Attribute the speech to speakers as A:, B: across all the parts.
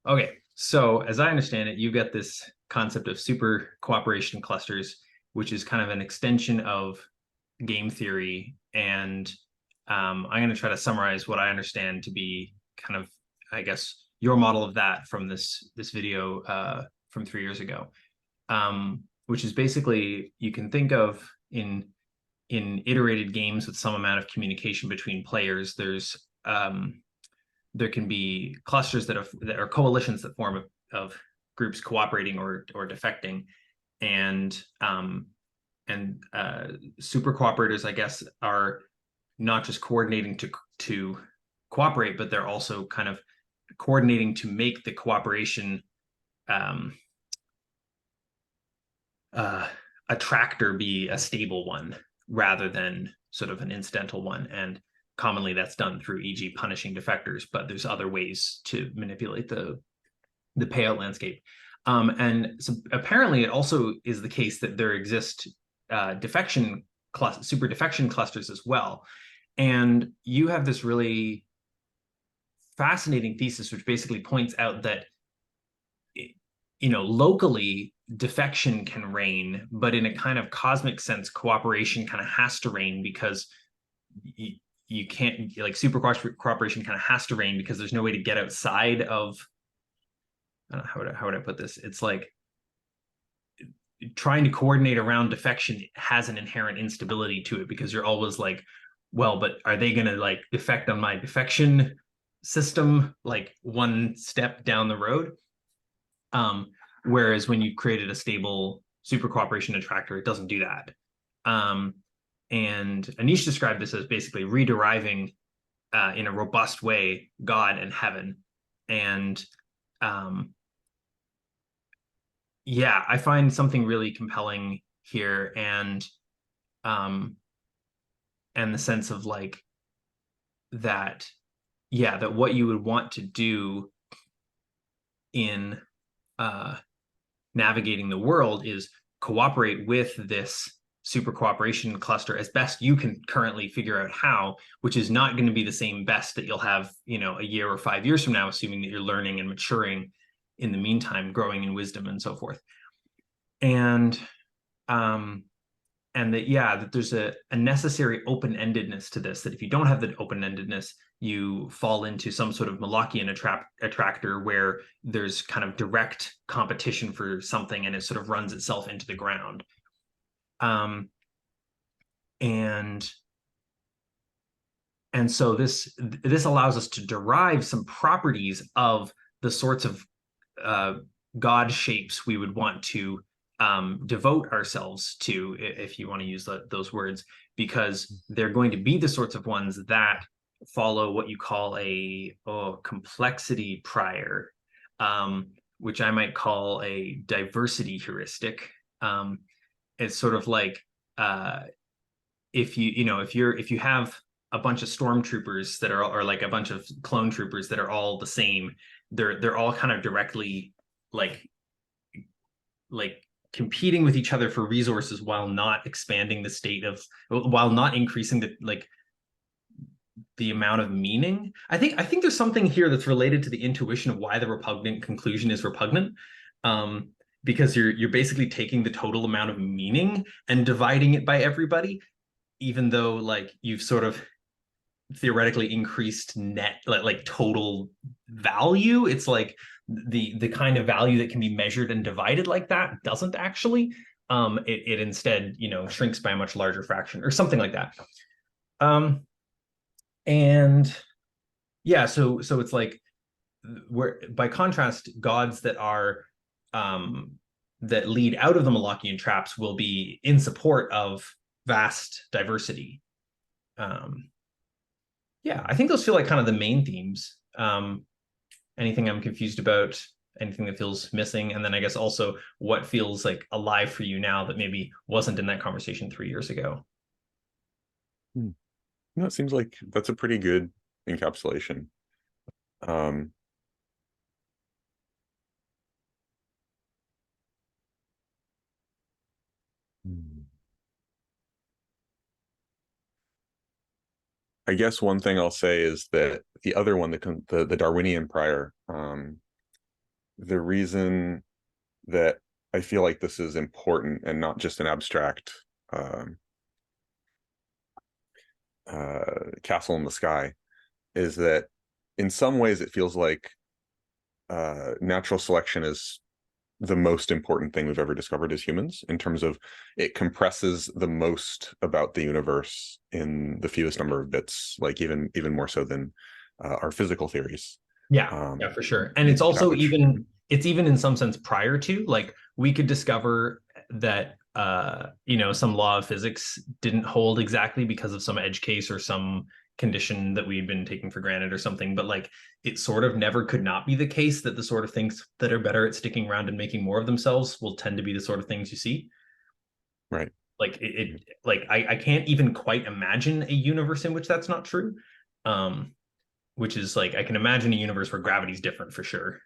A: Okay, so as I understand it, you get this concept of super cooperation clusters, which is kind of an extension of game theory. And I'm going to try to summarize what I understand to be kind of, I guess, your model of that from this video from 3 years ago, which is basically you can think of in iterated games with some amount of communication between players. There can be clusters that are coalitions that form of groups cooperating or defecting, and super cooperators, I guess, are not just coordinating to cooperate, but they're also kind of coordinating to make the cooperation attractor be a stable one rather than sort of an incidental one. And commonly that's done through, e.g., punishing defectors, but there's other ways to manipulate the payout landscape. And so apparently it also is the case that there exist super defection clusters as well. And you have this really fascinating thesis, which basically points out that, locally defection can reign, but in a kind of cosmic sense, cooperation kind of has to reign, because you can't, like, super cooperation kind of has to reign because there's no way to get outside of, I don't know, how would I put this? It's like trying to coordinate around defection has an inherent instability to it, because you're always like, well, but are they going to like defect on my defection system like one step down the road? Whereas when you created a stable super cooperation attractor, it doesn't do that. And Anish described this as basically rederiving in a robust way God and heaven. And yeah, I find something really compelling here, and the sense of like that, yeah, that what you would want to do in navigating the world is cooperate with this super cooperation cluster as best you can currently figure out how, which is not going to be the same best that you'll have, a year or 5 years from now, assuming that you're learning and maturing in the meantime, growing in wisdom and so forth. And that, yeah, that there's a necessary open-endedness to this, that if you don't have the open-endedness, you fall into some sort of Malachian attractor where there's kind of direct competition for something and it sort of runs itself into the ground. And so this allows us to derive some properties of the sorts of God shapes we would want to devote ourselves to, if you want to use those words, because they're going to be the sorts of ones that follow what you call a complexity prior, which I might call a diversity heuristic. It's sort of like if you have a bunch of stormtroopers that are, or like a bunch of clone troopers that are all the same, they're all kind of directly like competing with each other for resources while not expanding the state of, while not increasing the amount of meaning. I think there's something here that's related to the intuition of why the repugnant conclusion is repugnant, because you're basically taking the total amount of meaning and dividing it by everybody, even though like you've sort of theoretically increased net like total value. It's like the kind of value that can be measured and divided like that doesn't actually. It instead shrinks by a much larger fraction or something like that. And yeah, so it's like, where by contrast, gods that are that lead out of the Malachian traps will be in support of vast diversity. Yeah, I think those feel like kind of the main themes. Anything I'm confused about, anything that feels missing, and then I guess also what feels like alive for you now that maybe wasn't in that conversation 3 years ago.
B: No, it seems like that's a pretty good encapsulation. I guess one thing I'll say is that the other one, the Darwinian prior, the reason that I feel like this is important and not just an abstract castle in the sky is that in some ways it feels like natural selection is the most important thing we've ever discovered as humans, in terms of it compresses the most about the universe in the fewest number of bits, like even more so than our physical theories.
A: Yeah,
B: Um,
A: yeah, for sure. And it's also
B: which
A: even in some sense prior to, like, we could discover that some law of physics didn't hold exactly because of some edge case or some condition that we'd been taking for granted or something, but like it sort of never could not be the case that the sort of things that are better at sticking around and making more of themselves will tend to be the sort of things you see.
B: right.
A: Like like I can't even quite imagine a universe in which that's not true. Which is like, I can imagine a universe where gravity's different for sure.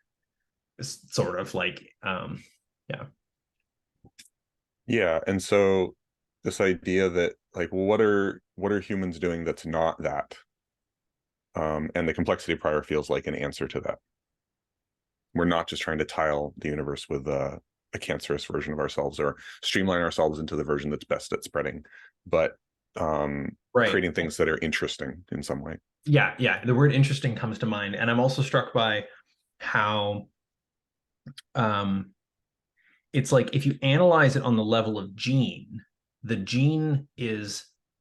A: It's sort of like yeah.
B: Yeah, and so this idea that, like, well, what are humans doing that's not that? And the complexity prior feels like an answer to that. We're not just trying to tile the universe with a cancerous version of ourselves, or streamline ourselves into the version that's best at spreading, but
A: Right.
B: creating things that are interesting in some way.
A: Yeah, yeah. The word interesting comes to mind. And I'm also struck by how um it's like if you analyze it on the level of gene, the gene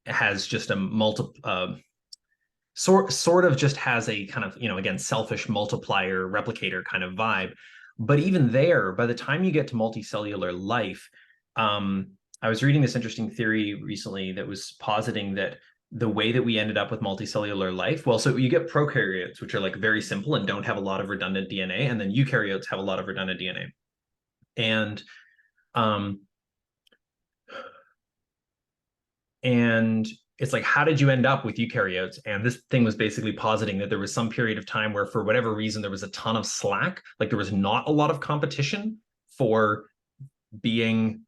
A: has just a sort of just has a kind of, again, selfish multiplier replicator kind of vibe. But even there, by the time you get to multicellular life, I was reading this interesting theory recently that was positing that the way that we ended up with multicellular life, well, so you get prokaryotes, which are like very simple and don't have a lot of redundant DNA, and then eukaryotes have a lot of redundant DNA. And um, and it's like, how did you end up with eukaryotes? And this thing was basically positing that there was some period of time where, for whatever reason, there was a ton of slack, like there was not a lot of competition for being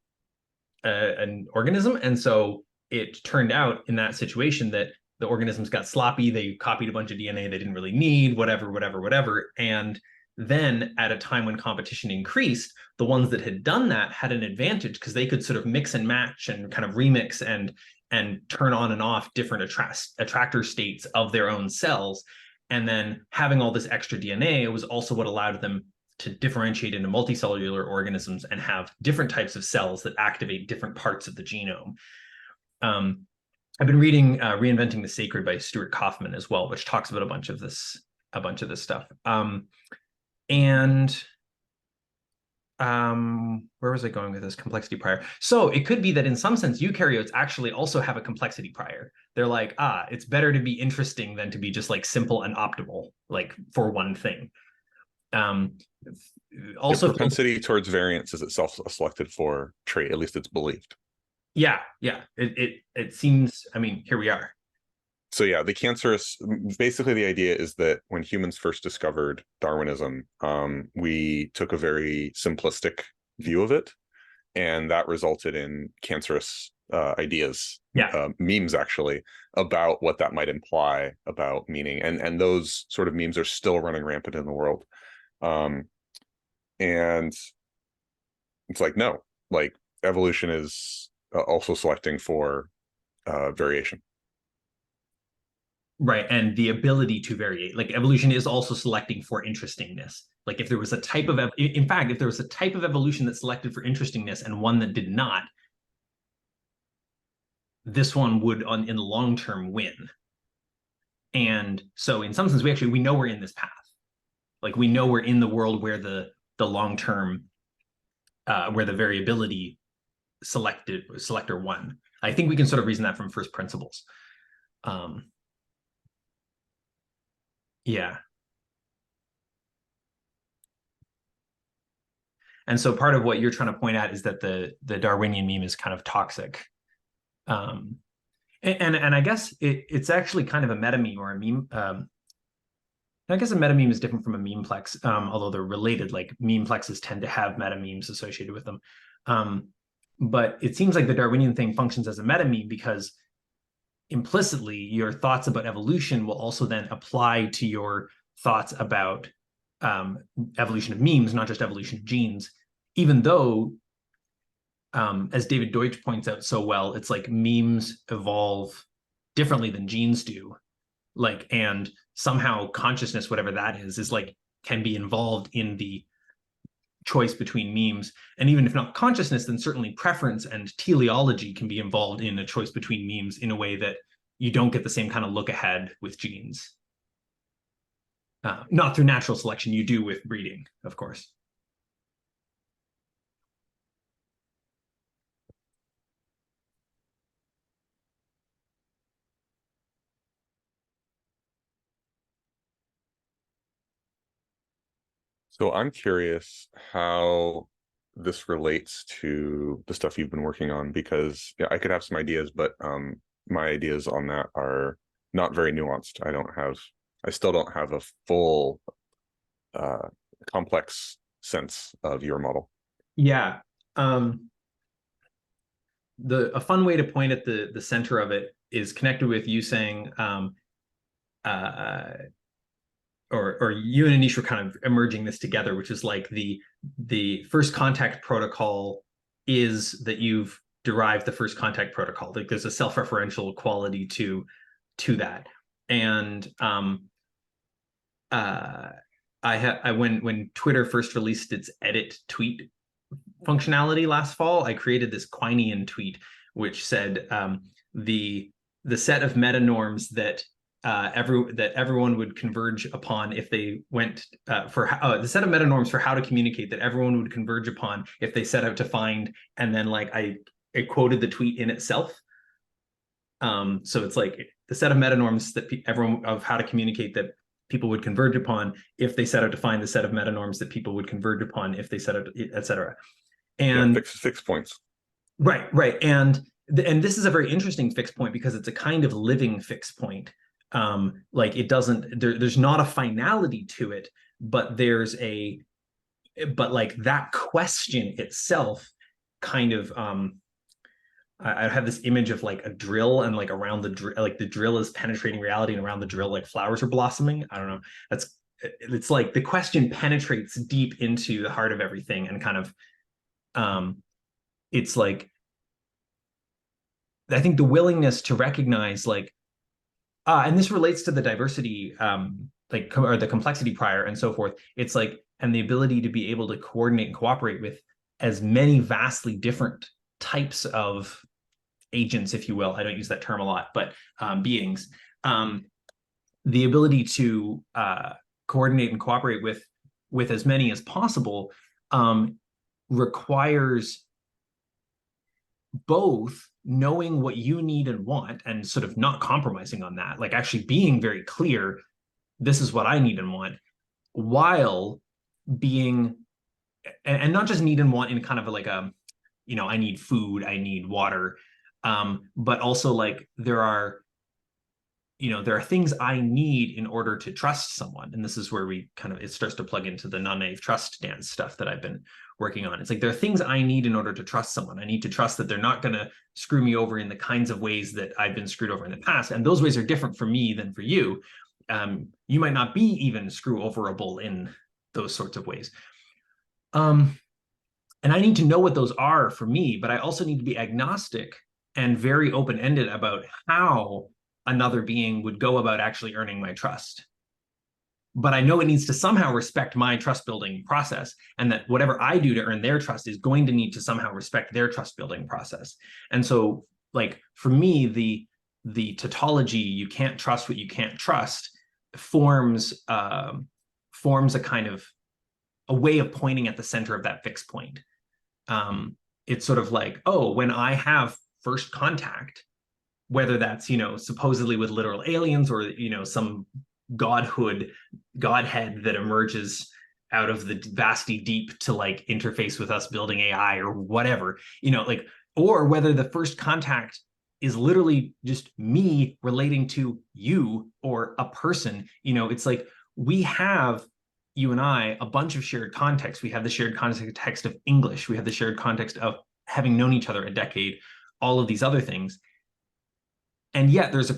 A: an organism. And so it turned out in that situation that the organisms got sloppy, they copied a bunch of DNA they didn't really need, whatever. And then at a time when competition increased, the ones that had done that had an advantage because they could sort of mix and match and kind of remix and turn on and off different attractor states of their own cells. And then having all this extra DNA was also what allowed them to differentiate into multicellular organisms and have different types of cells that activate different parts of the genome. I've been reading Reinventing the Sacred by Stuart Kaufman as well, which talks about a bunch of this stuff. And where was I going with this complexity prior? So it could be that in some sense, eukaryotes actually also have a complexity prior. They're like, it's better to be interesting than to be just like simple and optimal, like for one thing. Also,
B: The propensity towards variance is itself a selected for trait, at least it's believed.
A: yeah. It seems, I mean, here we are.
B: So yeah, the cancerous, basically the idea is that when humans first discovered Darwinism, we took a very simplistic view of it, and that resulted in cancerous ideas,
A: Yeah.
B: memes actually, about what that might imply about meaning, and those sort of memes are still running rampant in the world. And it's like, no, like evolution is also selecting for variation.
A: Right. And the ability to variate, like evolution is also selecting for interestingness. Like if there was a type of, in fact, if there was a type of evolution that selected for interestingness and one that did not, this one would in the long term win. And so in some sense, we know we're in this path. Like we know we're in the world where the long term, where the variability selector won. I think we can sort of reason that from first principles. Yeah. And so part of what you're trying to point out is that the Darwinian meme is kind of toxic. And I guess it's actually kind of a meta meme or a meme. I guess a meta meme is different from a memeplex, although they're related. Like memeplexes tend to have meta memes associated with them. But it seems like the Darwinian thing functions as a meta meme because implicitly your thoughts about evolution will also then apply to your thoughts about evolution of memes, not just evolution of genes, even though, as David Deutsch points out so well, it's like memes evolve differently than genes do. Like, and somehow consciousness, whatever that is like, can be involved in the choice between memes. And even if not consciousness, then certainly preference and teleology can be involved in a choice between memes in a way that you don't get the same kind of look ahead with genes. Not through natural selection, you do with breeding, of course.
B: So I'm curious how this relates to the stuff you've been working on, because yeah, I could have some ideas, but my ideas on that are not very nuanced. I still don't have a full complex sense of your model.
A: Yeah. A fun way to point at the center of it is connected with you saying, or you and Anish were kind of emerging this together, which is like the first contact protocol is that you've derived the first contact protocol. Like there's a self-referential quality to that. And when Twitter first released its edit tweet functionality last fall, I created this Quinean tweet which said the set of meta norms that everyone would converge upon if they went the set of meta norms for how to communicate that everyone would converge upon if they set out to find, and then like I quoted the tweet in itself. So it's like the set of meta norms that everyone of how to communicate that people would converge upon if they set out to find the set of meta norms that people would converge upon if they set out, etc. And
B: yeah, fixed points.
A: Right. And this is a very interesting fixed point because it's a kind of living fixed point. Like it doesn't, there's not a finality to it, but but like that question itself kind of, I have this image of like a drill, and like around the drill, like the drill is penetrating reality, and around the drill, like flowers are blossoming. I don't know. It's like the question penetrates deep into the heart of everything, and kind of, it's like, I think the willingness to recognize like, and this relates to the diversity, or the complexity prior and so forth. It's like, and the ability to be able to coordinate and cooperate with as many vastly different types of agents, if you will. I don't use that term a lot, but beings. The ability to coordinate and cooperate with as many as possible requires both knowing what you need and want and sort of not compromising on that, like actually being very clear, this is what I need and want, while being, and not just need and want in kind of like a, I need food, I need water, but also like there are things I need in order to trust someone. And this is where it starts to plug into the non-naive trust dance stuff that I've been working on. It's like there are things I need in order to trust someone. I need to trust that they're not going to screw me over in the kinds of ways that I've been screwed over in the past. And those ways are different for me than for you. You might not be even screw overable in those sorts of ways. And I need to know what those are for me, but I also need to be agnostic and very open-ended about how another being would go about actually earning my trust. But I know it needs to somehow respect my trust building process, and that whatever I do to earn their trust is going to need to somehow respect their trust building process. And so, like, for me, the tautology, you can't trust what you can't trust, forms a kind of a way of pointing at the center of that fixed point. It's sort of like, oh, when I have first contact, whether that's, supposedly with literal aliens or, some godhead that emerges out of the vasty deep to like interface with us building AI or whatever, like, or whether the first contact is literally just me relating to you or a person, it's like we have, you and I, a bunch of shared context. We have the shared context of English. We have the shared context of having known each other a decade, all of these other things. And yet there's a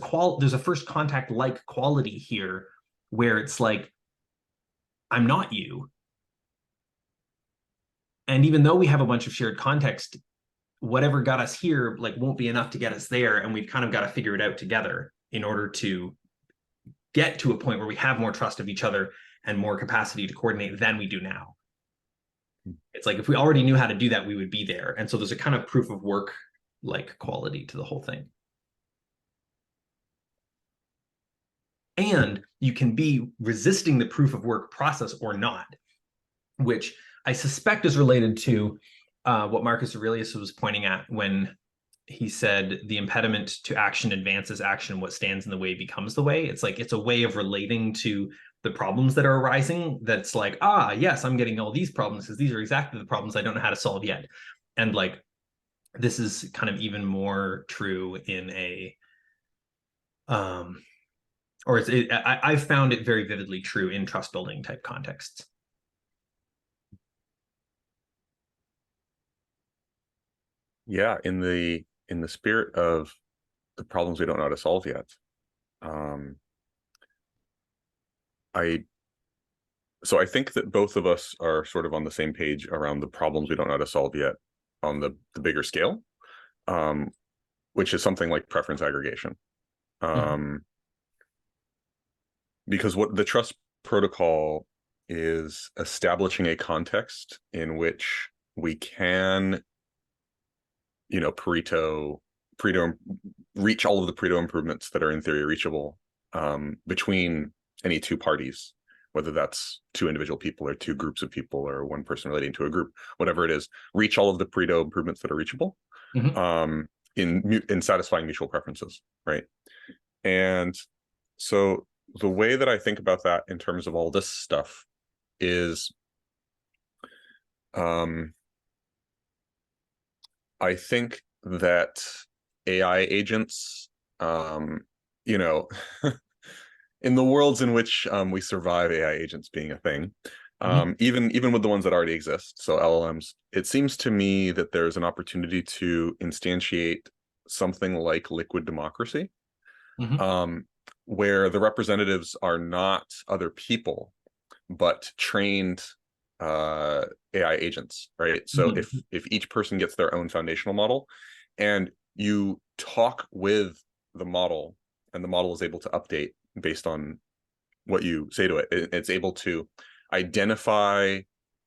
A: first contact like quality here where it's like I'm not you. And even though we have a bunch of shared context, whatever got us here like won't be enough to get us there, and we've kind of got to figure it out together in order to get to a point where we have more trust of each other and more capacity to coordinate than we do now. It's like if we already knew how to do that, we would be there. And so there's a kind of proof of work like quality to the whole thing. And you can be resisting the proof of work process or not, which I suspect is related to what Marcus Aurelius was pointing at when he said the impediment to action advances action, what stands in the way becomes the way. It's like it's a way of relating to the problems that are arising that's like, ah, yes, I'm getting all these problems because these are exactly the problems I don't know how to solve yet. And like this is kind of even more true in a or I've found it very vividly true in trust building type contexts.
B: Yeah, in the spirit of the problems we don't know how to solve yet, I think that both of us are sort of on the same page around the problems we don't know how to solve yet on the bigger scale, which is something like preference aggregation. Because what the trust protocol is establishing a context in which we can, Pareto reach all of the Pareto improvements that are in theory reachable between any two parties, whether that's two individual people or two groups of people or one person relating to a group, whatever it is, reach all of the Pareto improvements that are reachable in satisfying mutual preferences, right? And so the way that I think about that in terms of all this stuff is I think that AI agents, in the worlds in which we survive AI agents being a thing, even with the ones that already exist, so LLMs, it seems to me that there's an opportunity to instantiate something like liquid democracy, where the representatives are not other people, but trained AI agents, right? So if each person gets their own foundational model and you talk with the model and the model is able to update based on what you say to it, it's able to identify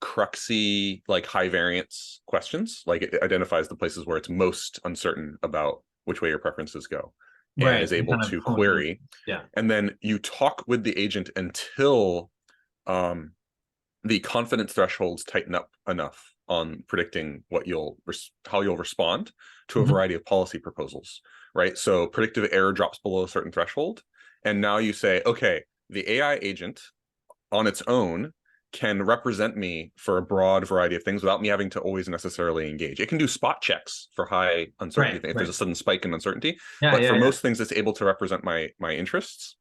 B: cruxy, like high variance questions, like it identifies the places where it's most uncertain about which way your preferences go, and is able to query. And then you talk with the agent until the confidence thresholds tighten up enough on predicting how you'll respond to a variety of policy proposals, right? So predictive error drops below a certain threshold, and now you say, okay, the AI agent on its own can represent me for a broad variety of things without me having to always necessarily engage. It can do spot checks for high uncertainty if there's a sudden spike in uncertainty. But for most things, it's able to represent my interests.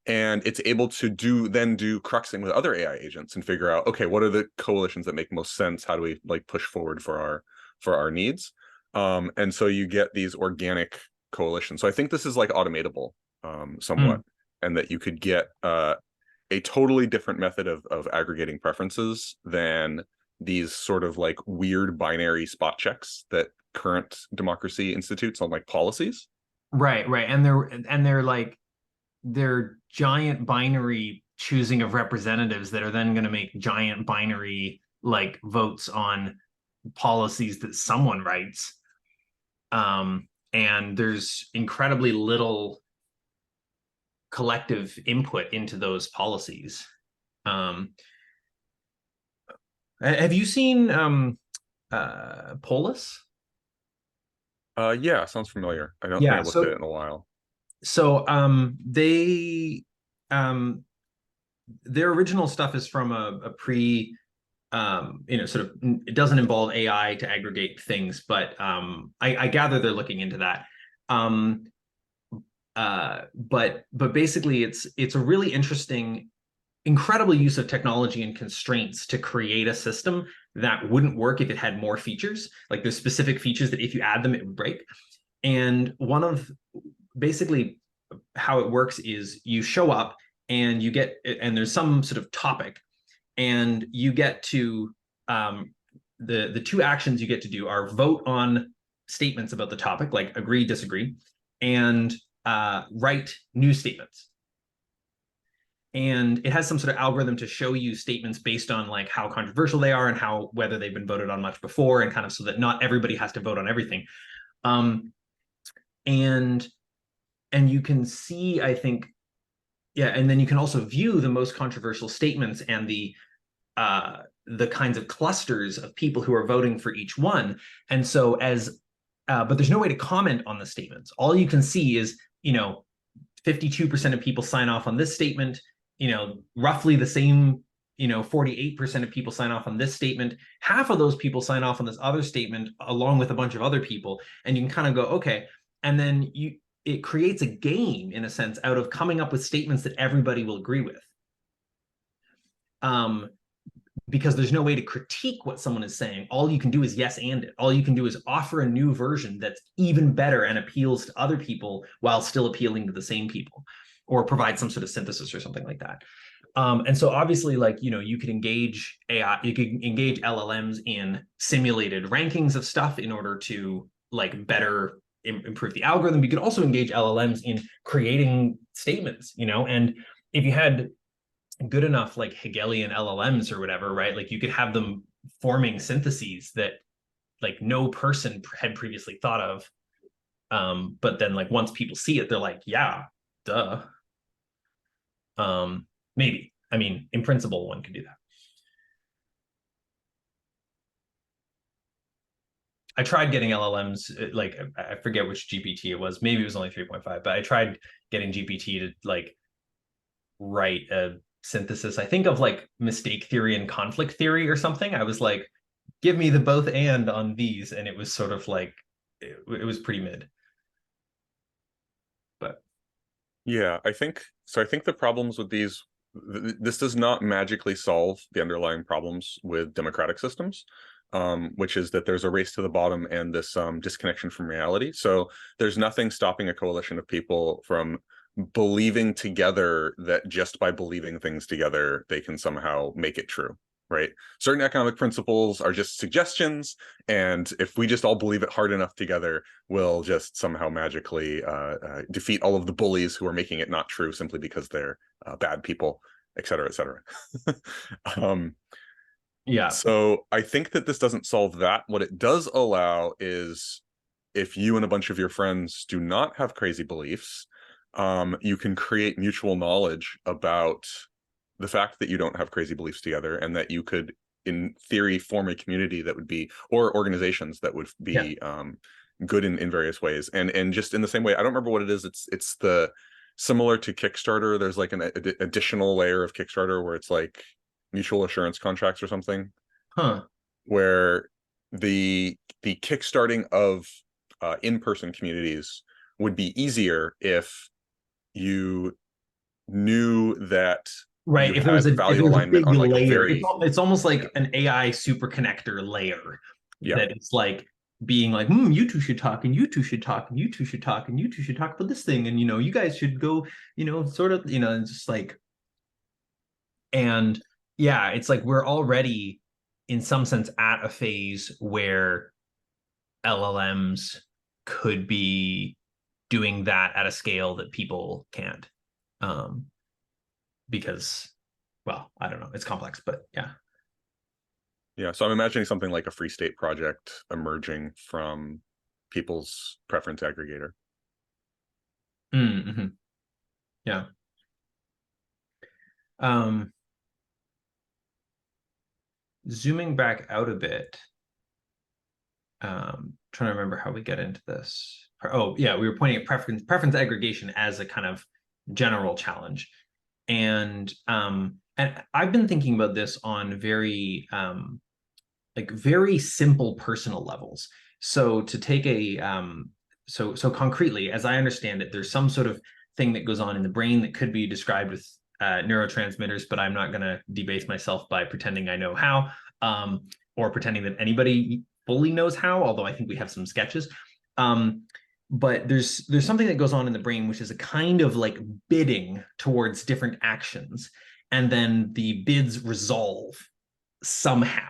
B: And it's able to do cruxing with other AI agents and figure out, okay, what are the coalitions that make most sense? How do we like push forward for our needs? And so you get these organic coalitions. So I think this is like automatable somewhat, and that you could get a totally different method of aggregating preferences than these sort of like weird binary spot checks that current democracy institutes on like policies.
A: Right. And they're giant binary choosing of representatives that are then going to make giant binary like votes on policies that someone writes. And there's incredibly little collective input into those policies. Have you seen Polis?
B: Yeah, sounds familiar. I don't think I looked at it in a while.
A: So they their original stuff is from a pre sort of, it doesn't involve AI to aggregate things, but I gather they're looking into that. But basically it's a really interesting, incredible use of technology and constraints to create a system that wouldn't work if it had more features. Like there's specific features that if you add them, it would break. And one of basically how it works is you show up and there's some sort of topic, and you get to the two actions you get to do are vote on statements about the topic, like agree, disagree, and write new statements. And it has some sort of algorithm to show you statements based on like how controversial they are and how whether they've been voted on much before, and kind of so that not everybody has to vote on everything. And you can see, I think, yeah, and then you can also view the most controversial statements and the kinds of clusters of people who are voting for each one. And so but there's no way to comment on the statements. All you can see is, 52% of people sign off on this statement, roughly the same, 48% of people sign off on this statement. Half of those people sign off on this other statement along with a bunch of other people. And you can kind of go, okay. And then it creates a game, in a sense, out of coming up with statements that everybody will agree with. Because there's no way to critique what someone is saying. All you can do is yes and it. All you can do is offer a new version that's even better and appeals to other people while still appealing to the same people, or provide some sort of synthesis or something like that. And so obviously, like, you could engage AI, you could engage LLMs in simulated rankings of stuff in order to like better improve the algorithm. You could also engage LLMs in creating statements, and if you had good enough like Hegelian LLMs or whatever, right? Like you could have them forming syntheses that like no person had previously thought of. But then like once people see it, they're like, yeah, duh. Maybe. I mean, in principle, one could do that. I tried getting LLMs, like I forget which GPT it was. Maybe it was only 3.5, but I tried getting GPT to like write a synthesis, I think, of like mistake theory and conflict theory or something. I was like, give me the both and on these, and it was sort of like it was pretty mid. But
B: yeah, I think the problems with these, this does not magically solve the underlying problems with democratic systems, which is that there's a race to the bottom and this disconnection from reality. So there's nothing stopping a coalition of people from believing together that just by believing things together, they can somehow make it true, right? Certain economic principles are just suggestions, and if we just all believe it hard enough together, we'll just somehow magically defeat all of the bullies who are making it not true simply because they're bad people, et cetera, et cetera.
A: yeah.
B: So I think that this doesn't solve that. What it does allow is, if you and a bunch of your friends do not have crazy beliefs, you can create mutual knowledge about the fact that you don't have crazy beliefs together, and that you could, in theory, form a community that would be, or organizations that would be good in various ways. And just in the same way, I don't remember what it is. It's the similar to Kickstarter. There's like an additional layer of Kickstarter where it's like mutual assurance contracts or something, where the kickstarting of in-person communities would be easier if you knew that
A: right. If there was a
B: alignment
A: big
B: on like
A: layer,
B: a very,
A: it's almost like an AI super connector layer
B: yeah,
A: that it's like being like, you two should talk, and you two should talk, and you two should talk, and you two should talk about this thing, and you guys should go, sort of, it's just like, and yeah, it's like we're already in some sense at a phase where LLMs could be doing that at a scale that people can't. Because, well, I don't know, it's complex, but yeah.
B: Yeah, so I'm imagining something like a free state project emerging from people's preference aggregator.
A: Mm-hmm. Yeah. Zooming back out a bit, trying to remember how we get into this. Oh, yeah, we were pointing at preference aggregation as a kind of general challenge. And I've been thinking about this on very like very simple personal levels. So to take a so concretely, as I understand it, there's some sort of thing that goes on in the brain that could be described with neurotransmitters, but I'm not going to debase myself by pretending I know how, or pretending that anybody fully knows how, although I think we have some sketches. But there's something that goes on in the brain, which is a kind of like bidding towards different actions. and then the bids resolve somehow.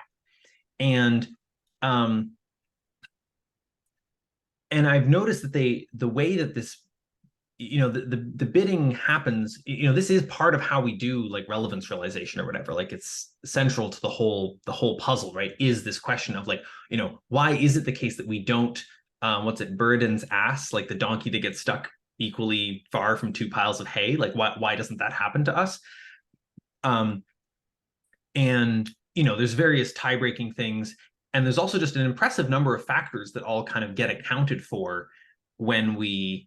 A: And um and I've noticed that the way that this, the bidding happens, this is part of how we do like relevance realization or whatever. Like it's central to the whole puzzle, right? Is this question of like, why is it the case that we don't, what's it, Buridan's ass, like the donkey that gets stuck equally far from two piles of hay? Like why doesn't that happen to us? And there's various tie-breaking things, and there's also just an impressive number of factors that all kind of get accounted for when we're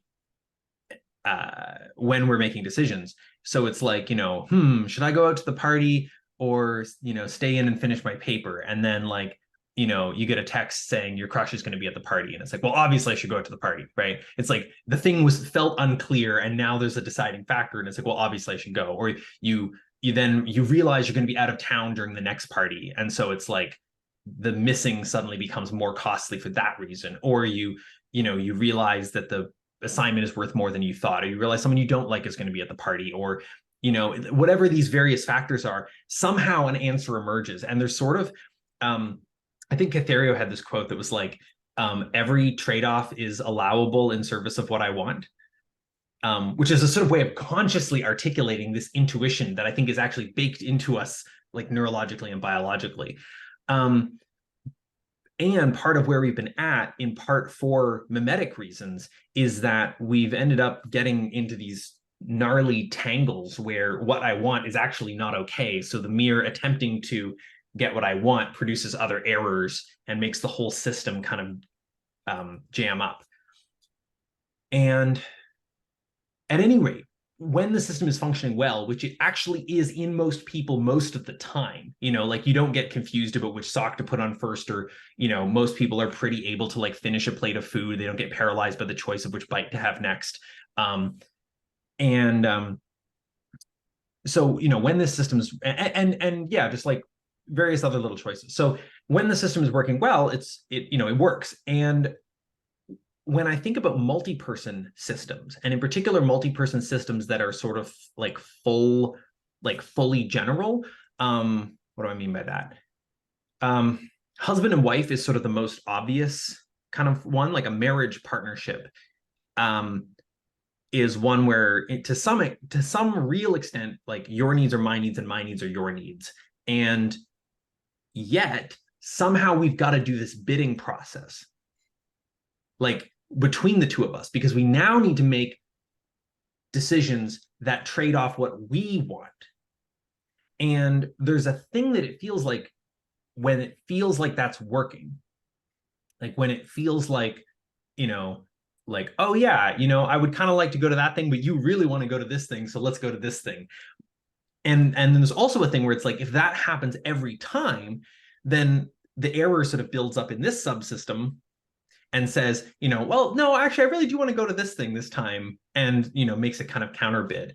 A: making decisions. So it's like, should I go out to the party or stay in and finish my paper? And then like, you get a text saying your crush is going to be at the party, and it's like, well, obviously I should go out to the party, right? It's like the thing was felt unclear, and now there's a deciding factor, and it's like, well, obviously I should go. Or you realize you're going to be out of town during the next party, and so it's like the missing suddenly becomes more costly for that reason. Or you realize that the assignment is worth more than you thought, or you realize someone you don't like is going to be at the party, or whatever these various factors are, somehow an answer emerges. And there's sort of I think Cathario had this quote that was like, every trade-off is allowable in service of what I want, which is a sort of way of consciously articulating this intuition that I think is actually baked into us, like neurologically and biologically. And part of where we've been at, in part for mimetic reasons, is that we've ended up getting into these gnarly tangles where what I want is actually not okay. So the mere attempting to get what I want produces other errors and makes the whole system kind of jam up. And at any rate, when the system is functioning well, which it actually is in most people most of the time, like you don't get confused about which sock to put on first, or, most people are pretty able to like finish a plate of food. They don't get paralyzed by the choice of which bite to have next. So, when this system's, and yeah, just like various other little choices. So when the system is working well, it works. And when I think about multi-person systems, and in particular multi-person systems that are sort of like fully general, what do I mean by that? Husband and wife is sort of the most obvious kind of one. Like a marriage partnership is one where to some real extent, like your needs are my needs and my needs are your needs. And yet somehow we've got to do this bidding process, like between the two of us, because we now need to make decisions that trade off what we want. And there's a thing that it feels like when it feels like that's working, like when it feels like, like, oh yeah, I would kind of like to go to that thing, but you really want to go to this thing, so let's go to this thing. And then there's also a thing where it's like, if that happens every time, then the error sort of builds up in this subsystem and says, well, no, actually, I really do want to go to this thing this time, and, makes a kind of counter bid.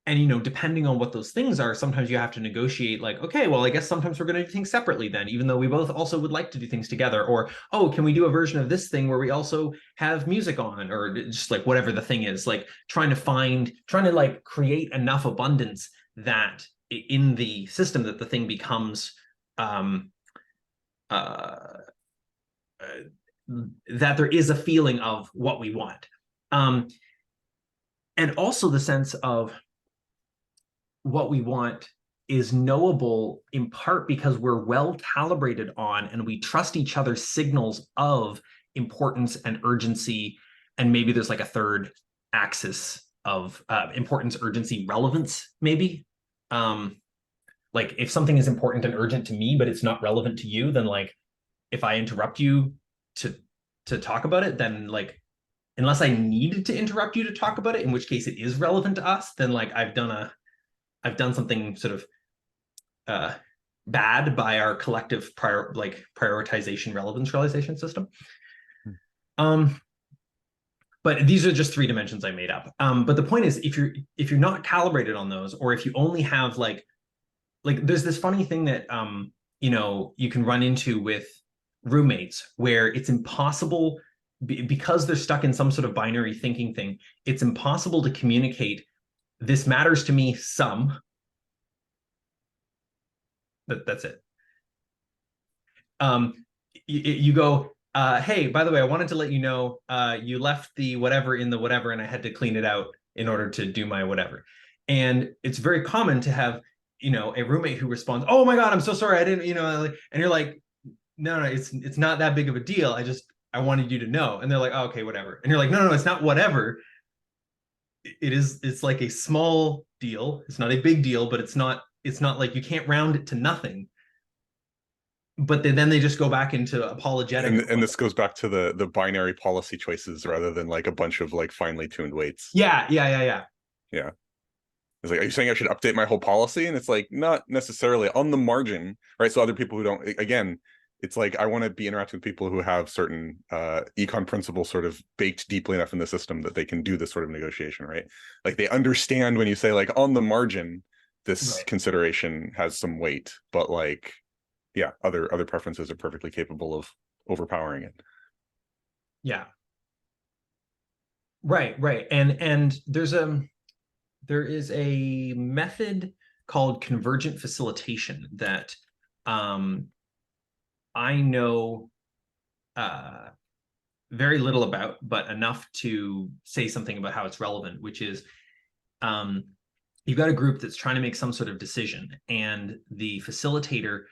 A: And depending on what those things are, sometimes you have to negotiate, like, okay, well, I guess sometimes we're going to do things separately then, even though we both also would like to do things together. Or, oh, can we do a version of this thing where we also have music on, or just like whatever the thing is, like trying to like create enough abundance that in the system that the thing becomes that there is a feeling of what we want. And also the sense of what we want is knowable in part because we're well calibrated on and we trust each other's signals of importance and urgency. And maybe there's like a third axis of importance, urgency, relevance, maybe. Like if something is important and urgent to me, but it's not relevant to you, then like if I interrupt you to talk about it, then like, unless I needed to interrupt you to talk about it, in which case it is relevant to us, then like I've done something sort of bad by our collective prioritization relevance realization system. But these are just three dimensions I made up. But the point is, if you're not calibrated on those, or if you only have like there's this funny thing that you can run into with roommates where it's impossible because they're stuck in some sort of binary thinking thing, it's impossible to communicate, this matters to me some. That's it. You go, hey, by the way, I wanted to let you know, you left the whatever in the whatever, and I had to clean it out in order to do my whatever. And it's very common to have, a roommate who responds, "Oh my God, I'm so sorry, I didn't," and you're like, no, it's not that big of a deal. I wanted you to know. And they're like, oh, okay, whatever. And you're like, no, it's not whatever. It's like a small deal. It's not a big deal, but it's not like you can't round it to nothing. But then they just go back into apologetic.
B: And this goes back to the binary policy choices rather than like a bunch of like finely tuned weights.
A: Yeah.
B: Yeah. It's like, are you saying I should update my whole policy? And it's like, not necessarily, on the margin, right? So other people who don't, again, it's like, I want to be interacting with people who have certain econ principles sort of baked deeply enough in the system that they can do this sort of negotiation, right? Like they understand when you say like on the margin, this
A: Right.
B: consideration has some weight, but like, yeah, other preferences are perfectly capable of overpowering it.
A: Yeah. Right. And there is a method called convergent facilitation that I know very little about, but enough to say something about how it's relevant, which is you've got a group that's trying to make some sort of decision, and the facilitator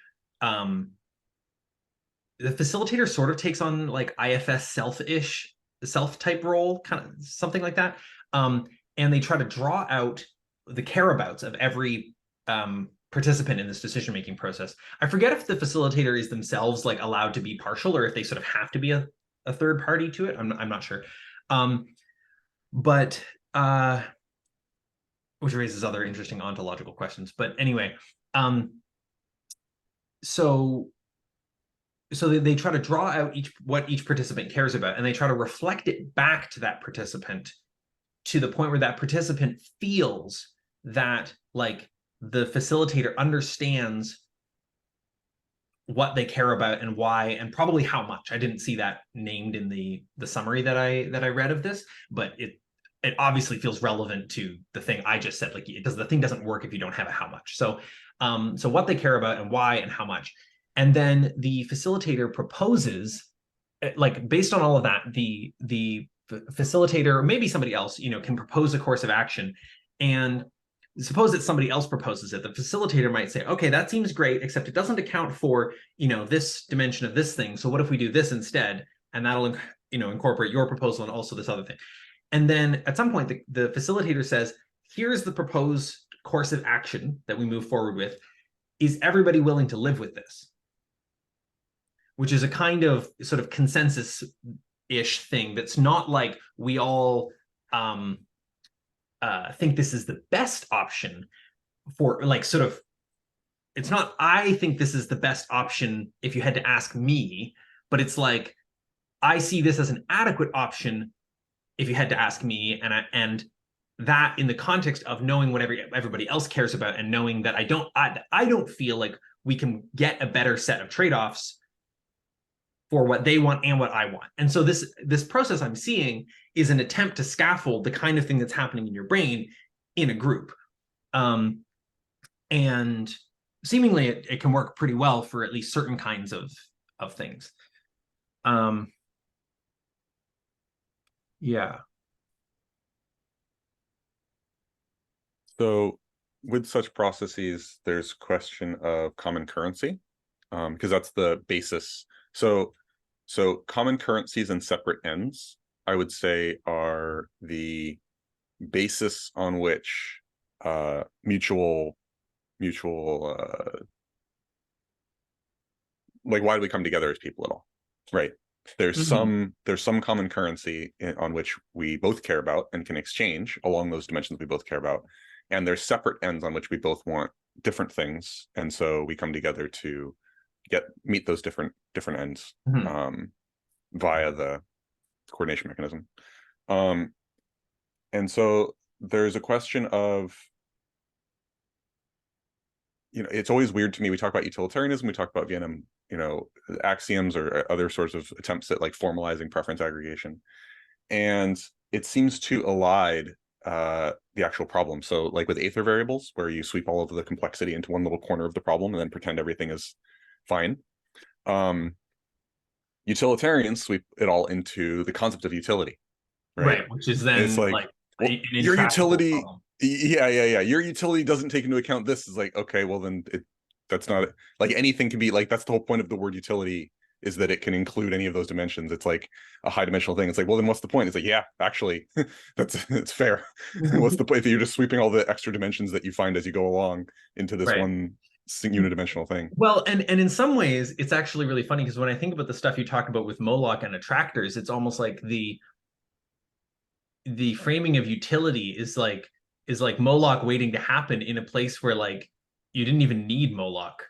A: sort of takes on like IFS self-ish, self-type role, kind of something like that. And they try to draw out the careabouts of every participant in this decision-making process. I forget if the facilitator is themselves like allowed to be partial, or if they sort of have to be a third party to it. I'm not sure. But which raises other interesting ontological questions. But anyway, so they try to draw out what each participant cares about, and they try to reflect it back to that participant to the point where that participant feels that like the facilitator understands what they care about and why, and probably how much. I didn't see that named in the summary that I read of this, but it obviously feels relevant to the thing I just said. Like the thing doesn't work if you don't have a how much. So what they care about and why and how much. And then the facilitator proposes, like based on all of that, the facilitator, or maybe somebody else, can propose a course of action. And suppose that somebody else proposes it, the facilitator might say, okay, that seems great, except it doesn't account for, this dimension of this thing. So what if we do this instead? And that'll, incorporate your proposal and also this other thing. And then at some point, the facilitator says, here's the proposed course of action that we move forward with. Is everybody willing to live with this? Which is a kind of sort of consensus-ish thing that's not like we all think this is the best option for like sort of, it's not I think this is the best option if you had to ask me, but it's like I see this as an adequate option if you had to ask me, and that in the context of knowing what everybody else cares about, and knowing that I don't feel like we can get a better set of trade-offs for what they want and what I want. And so this process I'm seeing is an attempt to scaffold the kind of thing that's happening in your brain in a group. And seemingly it can work pretty well for at least certain kinds of things. Yeah.
B: So with such processes, there's question of common currency, because that's the basis. So common currencies and separate ends, I would say, are the basis on which mutual like, why do we come together as people at all, right? There's some common currency on which we both care about and can exchange along those dimensions we both care about, and there's separate ends on which we both want different things, and so we come together to meet those different ends via the coordination mechanism. And so there's a question of it's always weird to me. We talk about utilitarianism, we talk about Vienna, axioms or other sorts of attempts at like formalizing preference aggregation, and it seems to elide the actual problem. So like with Aether variables, where you sweep all of the complexity into one little corner of the problem and then pretend everything is fine. Utilitarians sweep it all into the concept of utility, right?
A: Right, which is
B: And it's
A: then
B: like,
A: like
B: well,
A: an
B: your
A: intractable
B: utility,
A: problem.
B: yeah. Your utility doesn't take into account this. Is like, okay, well then that's not like anything can be like, that's the whole point of the word utility, is that it can include any of those dimensions. It's like a high dimensional thing. It's like, well, then what's the point? It's like, yeah, actually, it's fair. What's the point if you're just sweeping all the extra dimensions that you find as you go along into this
A: Right.
B: one unidimensional thing?
A: Well, and in some ways, it's actually really funny because when I think about the stuff you talk about with Moloch and attractors, it's almost like the framing of utility is like Moloch waiting to happen in a place where like you didn't even need Moloch.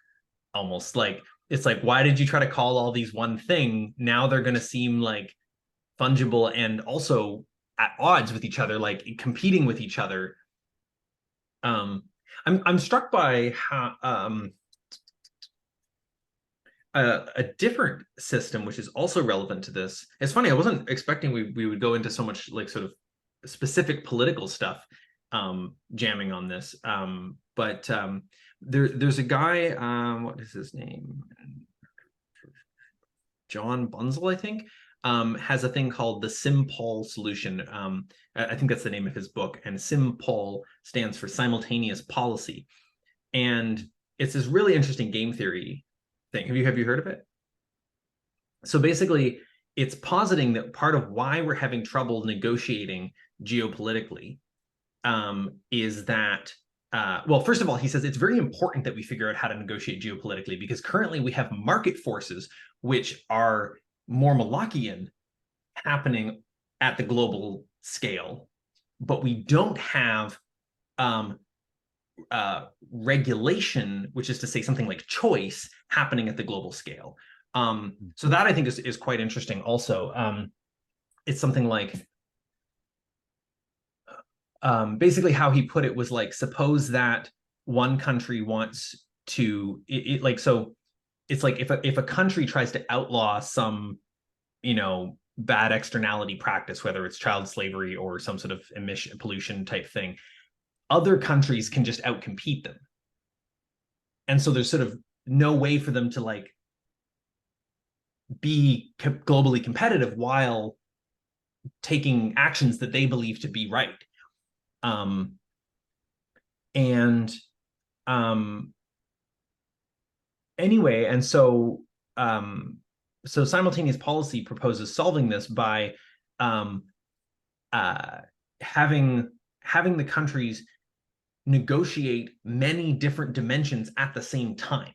A: Almost like it's like, why did you try to call all these one thing? Now they're going to seem like fungible and also at odds with each other, like competing with each other. Um, I'm struck by how a different system, which is also relevant to this. It's funny, I wasn't expecting we would go into so much like sort of specific political stuff, jamming on this. But there's a guy, what is his name? John Bunzel, I think, has a thing called the SimPol solution. I think that's the name of his book. And SimPol stands for simultaneous policy. And it's this really interesting game theory thing. Have you heard of it? So basically, it's positing that part of why we're having trouble negotiating geopolitically, is that well, first of all, he says it's very important that we figure out how to negotiate geopolitically because currently we have market forces which are more Malachian happening at the global scale, but we don't have um, regulation, which is to say something like choice happening at the global scale. So that I think is quite interesting. Also, it's something like basically how he put it was like, suppose that one country wants to like, so it's like if a country tries to outlaw some bad externality practice, whether it's child slavery or some sort of emission pollution type thing, other countries can just outcompete them, and so there's sort of no way for them to like be globally competitive while taking actions that they believe to be right. um and um anyway, and so simultaneous policy proposes solving this by um uh having the countries negotiate many different dimensions at the same time,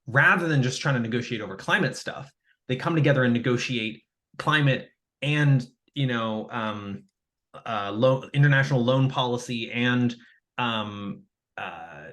A: rather than just trying to negotiate over climate stuff. They come together and negotiate climate and international loan policy and um, uh,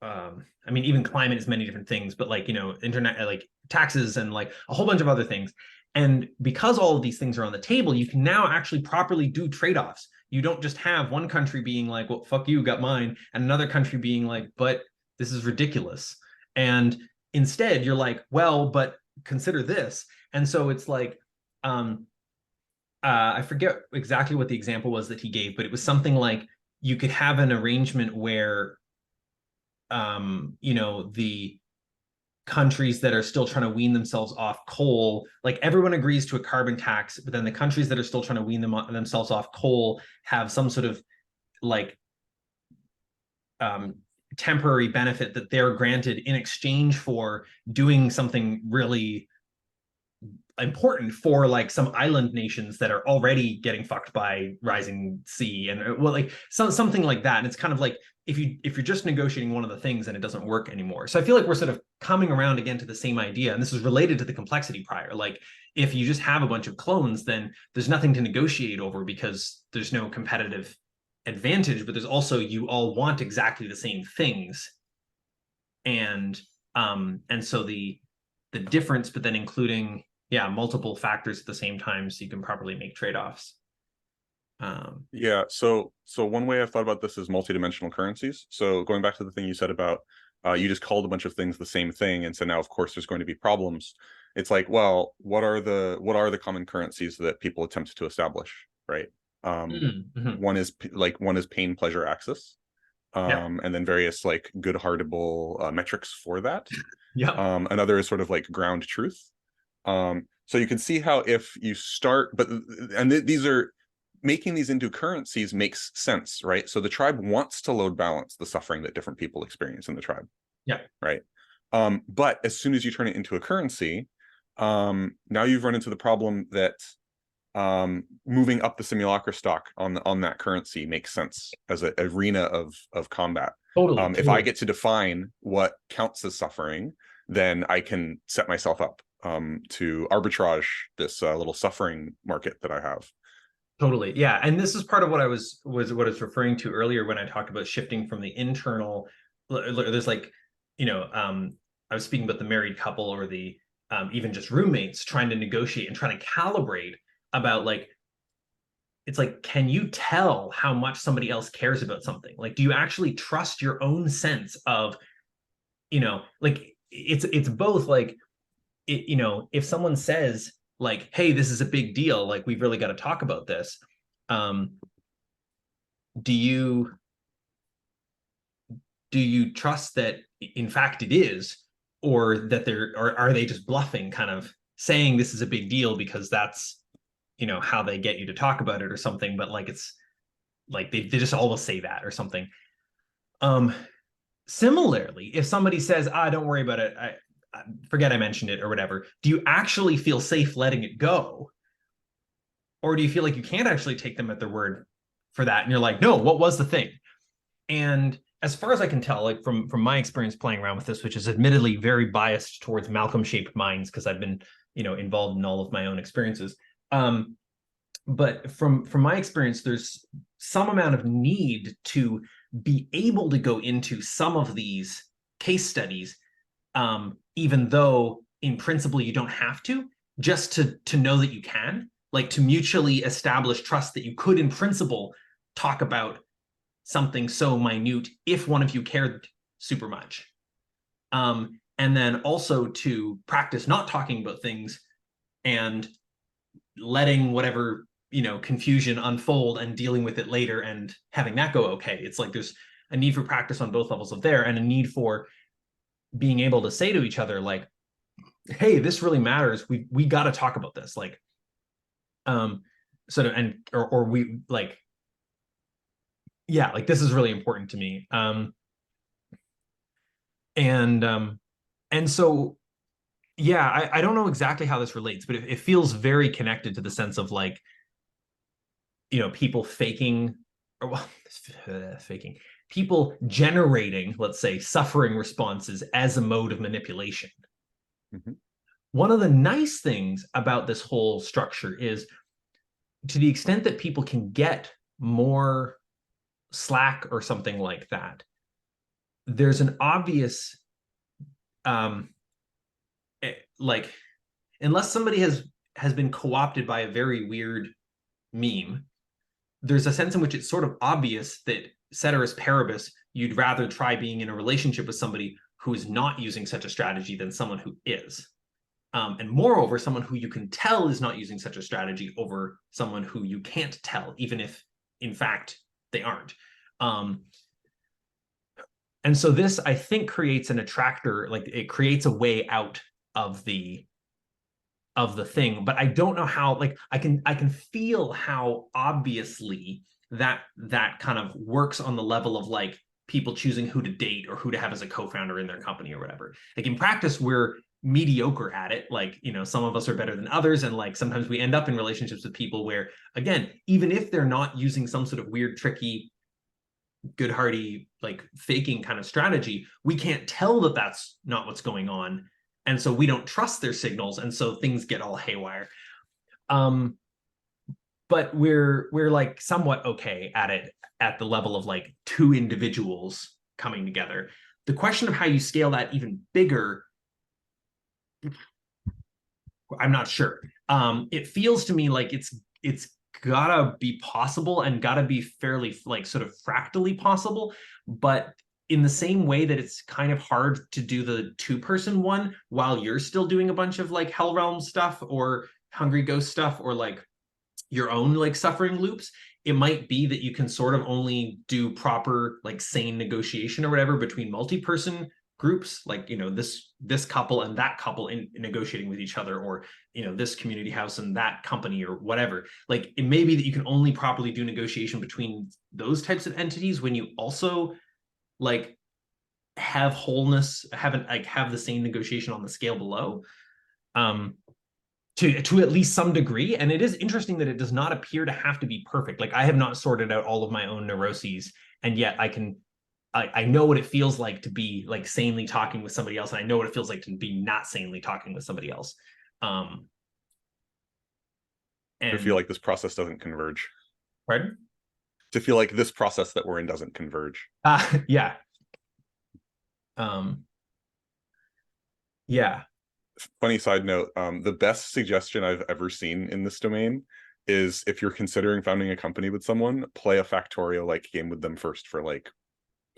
A: I mean, even climate is many different things, but like, internet, like taxes and like a whole bunch of other things. And because all of these things are on the table, you can now actually properly do trade-offs. You don't just have one country being like, well, fuck you, got mine, and another country being like, but this is ridiculous. And instead, you're like, well, but consider this. And so it's like, I forget exactly what the example was that he gave, but it was something like you could have an arrangement where the countries that are still trying to wean themselves off coal, like everyone agrees to a carbon tax, but then the countries that are still trying to wean themselves off coal have some sort of like um, temporary benefit that they're granted in exchange for doing something really important for like some island nations that are already getting fucked by rising sea, and well, like something like that. And it's kind of like if you're just negotiating one of the things and it doesn't work anymore. So I feel like we're sort of coming around again to the same idea, and this is related to the complexity prior. Like if you just have a bunch of clones, then there's nothing to negotiate over because there's no competitive advantage, but there's also, you all want exactly the same things. And so the difference, but then including, yeah, multiple factors at the same time so you can properly make trade-offs.
B: Yeah, so one way I've thought about this is multidimensional currencies. So going back to the thing you said about you just called a bunch of things the same thing, and so now of course there's going to be problems. It's like, well, what are the common currencies that people attempt to establish, right?
A: Mhm.
B: One is pain, pleasure, axis,
A: Yeah,
B: and then various like good-heartable metrics for that.
A: yeah,
B: Another is sort of like ground truth. So you can see how if you start, but and these are making these into currencies makes sense, right? So the tribe wants to load balance the suffering that different people experience in the tribe,
A: yeah,
B: right? But as soon as you turn it into a currency, now you've run into the problem that moving up the simulacra stock on that currency makes sense as an arena of combat.
A: totally,
B: If I
A: totally.
B: get to define what counts as suffering, then I can set myself up to arbitrage this little suffering market that I have.
A: Totally. Yeah. And this is part of what what I was referring to earlier when I talked about shifting from the internal. There's like, I was speaking about the married couple or the even just roommates trying to negotiate and trying to calibrate about like, it's like, can you tell how much somebody else cares about something? Like, do you actually trust your own sense of, like it's both like if someone says like, hey, this is a big deal, like we've really got to talk about this, um do you trust that in fact it is, or that they're, or are they just bluffing, kind of saying this is a big deal because that's how they get you to talk about it or something, but like it's like they just always say that or something. um Similarly, if somebody says, don't worry about it, I forget I mentioned it or whatever, do you actually feel safe letting it go, or do you feel like you can't actually take them at their word for that, and you're like, no, what was the thing? And as far as I can tell, like from my experience playing around with this, which is admittedly very biased towards Malcolm shaped minds because I've been involved in all of my own experiences, um, but from my experience, there's some amount of need to be able to go into some of these case studies, even though in principle you don't have to, just to know that you can, like to mutually establish trust that you could in principle talk about something so minute if one of you cared super much. And then also to practice not talking about things and letting whatever confusion unfold and dealing with it later and having that go okay. It's like there's a need for practice on both levels of there, and a need for being able to say to each other like, hey, this really matters, we got to talk about this, like sort of, and or we like, yeah, like this is really important to me. And so yeah, I don't know exactly how this relates, but it feels very connected to the sense of like, people faking, or well, faking, people generating, let's say, suffering responses as a mode of manipulation.
B: Mhm.
A: One of the nice things about this whole structure is, to the extent that people can get more slack or something like that, there's an obvious um like, unless somebody has been co-opted by a very weird meme, there's a sense in which it's sort of obvious that ceteris paribus, you'd rather try being in a relationship with somebody who is not using such a strategy than someone who is. And moreover, someone who you can tell is not using such a strategy over someone who you can't tell, even if in fact they aren't. Um, and so this, I think, creates an attractor, like it creates a way out of the thing, but I don't know how. Like I can feel how obviously that kind of works on the level of like people choosing who to date or who to have as a co-founder in their company or whatever. Like in practice, we're mediocre at it. Like, some of us are better than others, and like sometimes we end up in relationships with people where, again, even if they're not using some sort of weird, tricky, good hearty, like faking kind of strategy, we can't tell that that's not what's going on, and so we don't trust their signals, and so things get all haywire. um but we're like somewhat okay at it at the level of like two individuals coming together. The question of how you scale that even bigger, I'm not sure. It feels to me like it's gotta be possible and gotta be fairly like sort of fractally possible, but in the same way that it's kind of hard to do the two-person one while you're still doing a bunch of like Hell Realm stuff or Hungry Ghost stuff or like your own like suffering loops, it might be that you can sort of only do proper like sane negotiation or whatever between multi-person groups, like, you know, this couple and that couple in negotiating with each other, or, you know, this community house and that company or whatever. Like, it may be that you can only properly do negotiation between those types of entities when you also like have wholeness, have the same negotiation on the scale below. To at least some degree. And it is interesting that it does not appear to have to be perfect. Like, I have not sorted out all of my own neuroses, and yet I know what it feels like to be like sanely talking with somebody else, and I know what it feels like to be not sanely talking with somebody else.
B: I
A: And
B: feel like this process doesn't converge.
A: pardon?
B: To feel like this process that we're in doesn't converge.
A: Yeah. Yeah.
B: Funny side note, the best suggestion I've ever seen in this domain is, if you're considering founding a company with someone, play a Factorio like game with them first for like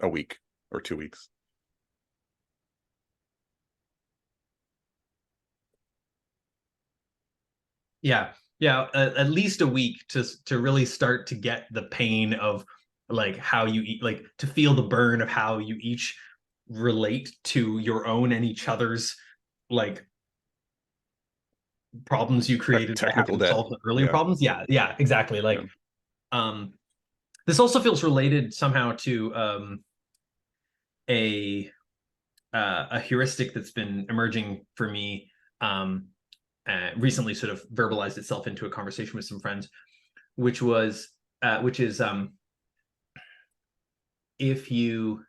B: a week or 2 weeks.
A: Yeah. Yeah. At least a week to really start to get the pain of like how you eat, like to feel the burn of how you each relate to your own and each other's like problems you created by
B: Technical
A: having to
B: debt.
A: solve the earlier
B: Yeah.
A: problems. Yeah, yeah, exactly.
B: Yeah.
A: Like, this also feels related somehow to a a heuristic that's been emerging for me, recently, sort of verbalized itself into a conversation with some friends, which was which is if you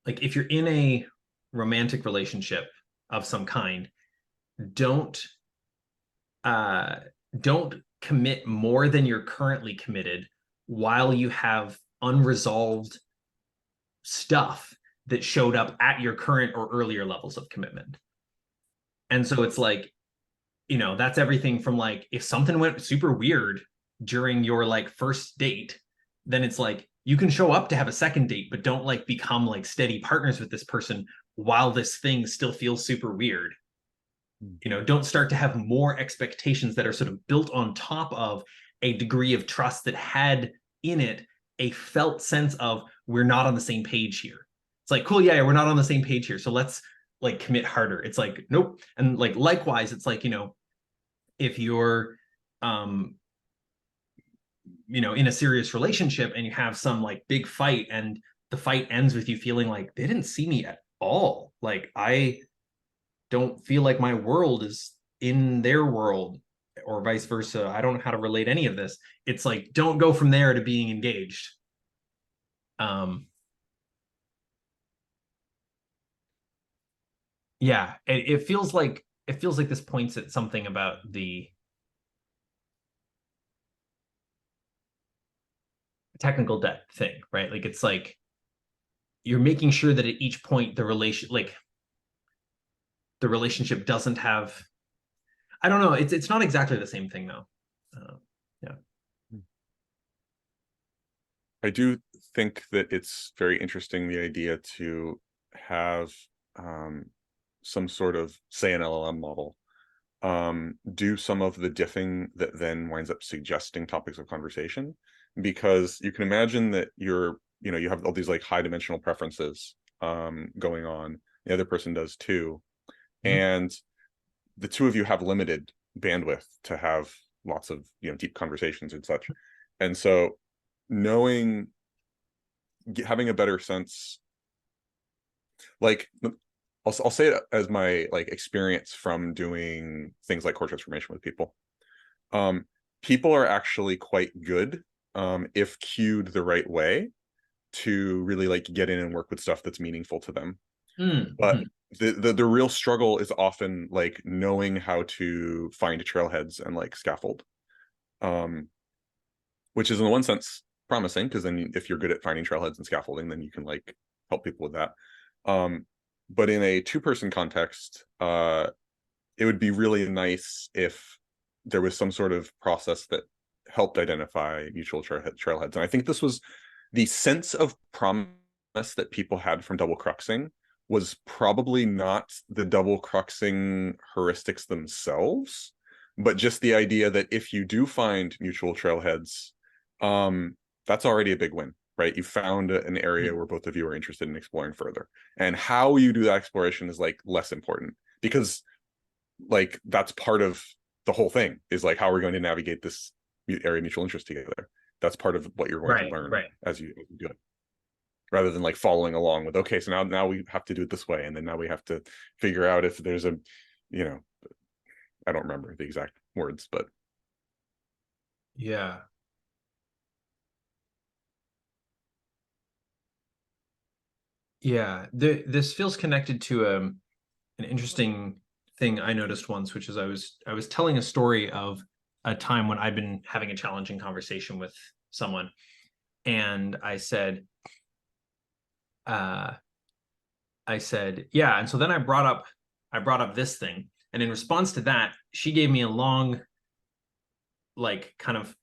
A: like if you're in a romantic relationship of some kind, don't uh, don't commit more than you're currently committed while you have unresolved stuff that showed up at your current or earlier levels of commitment. And so it's like, you know, that's everything from like, if something went super weird during your like first date, then it's like you can show up to have a second date, but don't like become like steady partners with this person while this thing still feels super weird. You know, don't start to have more expectations that are sort of built on top of a degree of trust that had in it a felt sense of, we're not on the same page here. It's like, cool, yeah, we're not on the same page here, so let's like commit harder. It's like, nope. And like likewise, it's like, you know, if you're you know, in a serious relationship and you have some like big fight, and the fight ends with you feeling like they didn't see me at all, like I don't feel like my world is in their world, or vice versa. I don't know how to relate any of this. It's like, don't go from there to being engaged. Yeah, it feels like this points at something about the technical debt thing, right? Like, it's like you're making sure that at each point the relationship doesn't have, I don't know, it's not exactly the same thing though. Yeah.
B: I do think that it's very interesting, the idea to have some sort of, say, an LLM model do some of the diffing that then winds up suggesting topics of conversation, because you can imagine that you know, you have all these like high dimensional preferences going on, the other person does too,
A: Mhm.
B: and the two of you have limited bandwidth to have lots of, you know, deep conversations and such. And so knowing, having a better sense, like I'll say it as my like experience from doing things like core transformation with people. People are actually quite good, if cued the right way, to really like get in and work with stuff that's meaningful to them. But
A: Mm-hmm.
B: the real struggle is often like knowing how to find trailheads and like scaffold, um, which is in one sense promising, because then if you're good at finding trailheads and scaffolding, then you can like help people with that. But in a two-person context, it would be really nice if there was some sort of process that helped identify mutual trailheads. And I think this was the sense of promise that people had from double cruxing was probably not the double cruxing heuristics themselves, but just the idea that if you do find mutual trailheads, that's already a big win, right? You found an area where both of you are interested in exploring further. And how you do that exploration is like less important, because like that's part of the whole thing, is like how we're going to navigate this area of mutual interest together. That's part of what you're going to learn as you do it, rather than like following along with, okay, so now we have to do it this way, and then now we have to figure out if there's a, you know, I don't remember the exact words, but
A: yeah. Yeah, this feels connected to an interesting thing I noticed once, which is I was telling a story of a time when I'd been having a challenging conversation with someone, and I said, yeah, and so then I brought up this thing, and in response to that, she gave me a long, like, kind of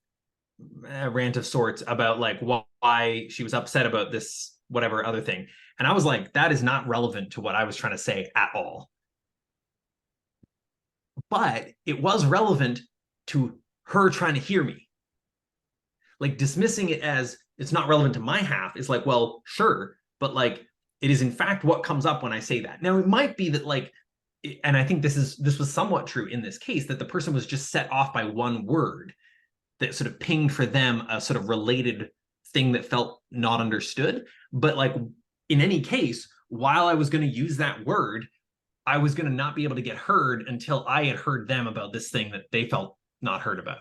A: a rant of sorts about like why she was upset about this whatever other thing, and I was like, that is not relevant to what I was trying to say at all. But it was relevant to her trying to hear me. Like dismissing it as it's not relevant to my half is like, well, sure, but like it is in fact what comes up when I say that. Now it might be that like, and I think this was somewhat true in this case, that the person was just set off by one word that sort of pinged for them a sort of related thing that felt not understood. But like in any case, while I was going to use that word, I was going to not be able to get heard until I had heard them about this thing that they felt not heard about.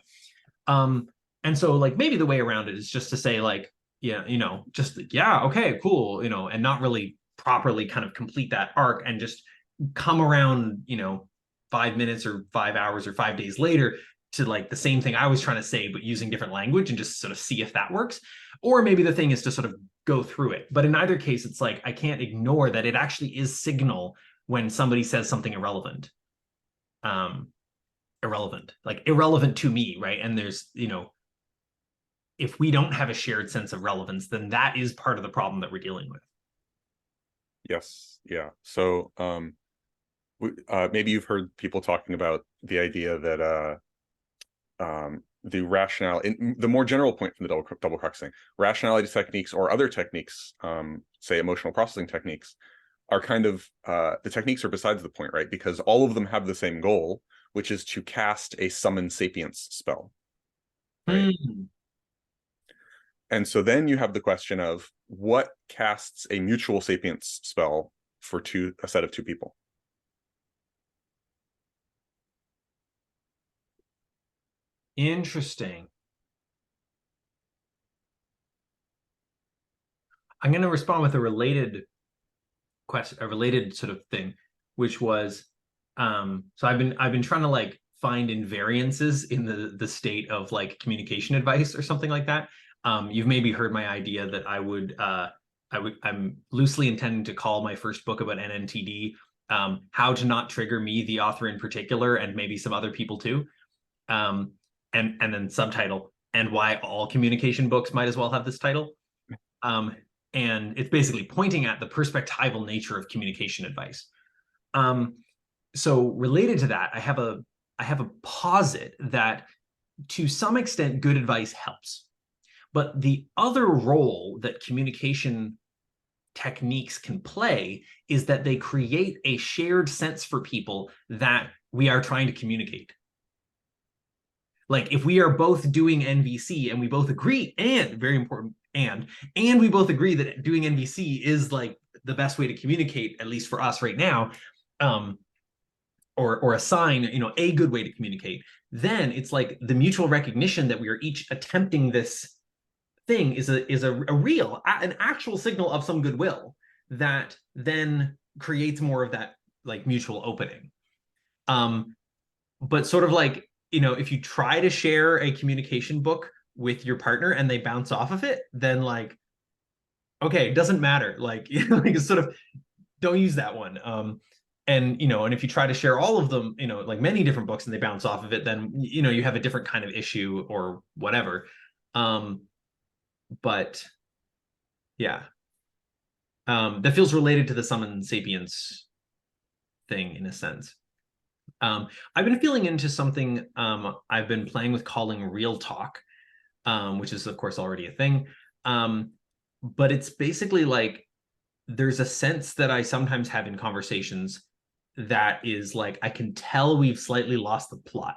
A: Um, and so like maybe the way around it is just to say like, yeah, you know, just like, yeah, okay, cool, you know, and not really properly kind of complete that arc and just come around, you know, 5 minutes or 5 hours or 5 days later to like the same thing I was trying to say, but using different language, and just sort of see if that works. Or maybe the thing is to sort of go through it. But in either case, it's like I can't ignore that it actually is signal when somebody says something irrelevant. Like irrelevant to me, right? And there's, you know, if we don't have a shared sense of relevance, then that is part of the problem that we're dealing with.
B: yes, yeah. So maybe you've heard people talking about the idea that the rationale, in the more general point from the double cruxing, rationality techniques or other techniques, say emotional processing techniques, are kind of the techniques are besides the point, right? Because all of them have the same goal, which is to cast a summon sapience spell, right? And so then you have the question of what casts a mutual sapience spell for a set of two people.
A: Interesting. I'm going to respond with a related question, a related sort of thing, which was, so I've been trying to like find invariances in the state of like communication advice or something like that. You've maybe heard my idea that I'm loosely intending to call my first book about NNTD, How to Not Trigger Me, the author in particular, and maybe some other people too. And then subtitle, and why all communication books might as well have this title. And it's basically pointing at the perspectival nature of communication advice. So related to that, I have a posit that to some extent good advice helps, but the other role that communication techniques can play is that they create a shared sense for people that we are trying to communicate. Like if we are both doing NVC and we both agree, and very important, and we both agree that doing NVC is like the best way to communicate, at least for us right now, or assign, you know, a good way to communicate, then it's like the mutual recognition that we are each attempting this thing is a real, an actual signal of some goodwill that then creates more of that like mutual opening. But sort of like, you know, if you try to share a communication book with your partner and they bounce off of it, then like, okay, it doesn't matter. Like, you know, like it's sort of don't use that one. and and if you try to share all of them, like many different books, and they bounce off of it, then you have a different kind of issue or whatever. But yeah, that feels related to the summon sapience thing in a sense. I've been feeling into something I've been playing with calling real talk, which is of course already a thing. But it's basically like there's a sense that I sometimes have in conversations that is like I can tell we've slightly lost the plot.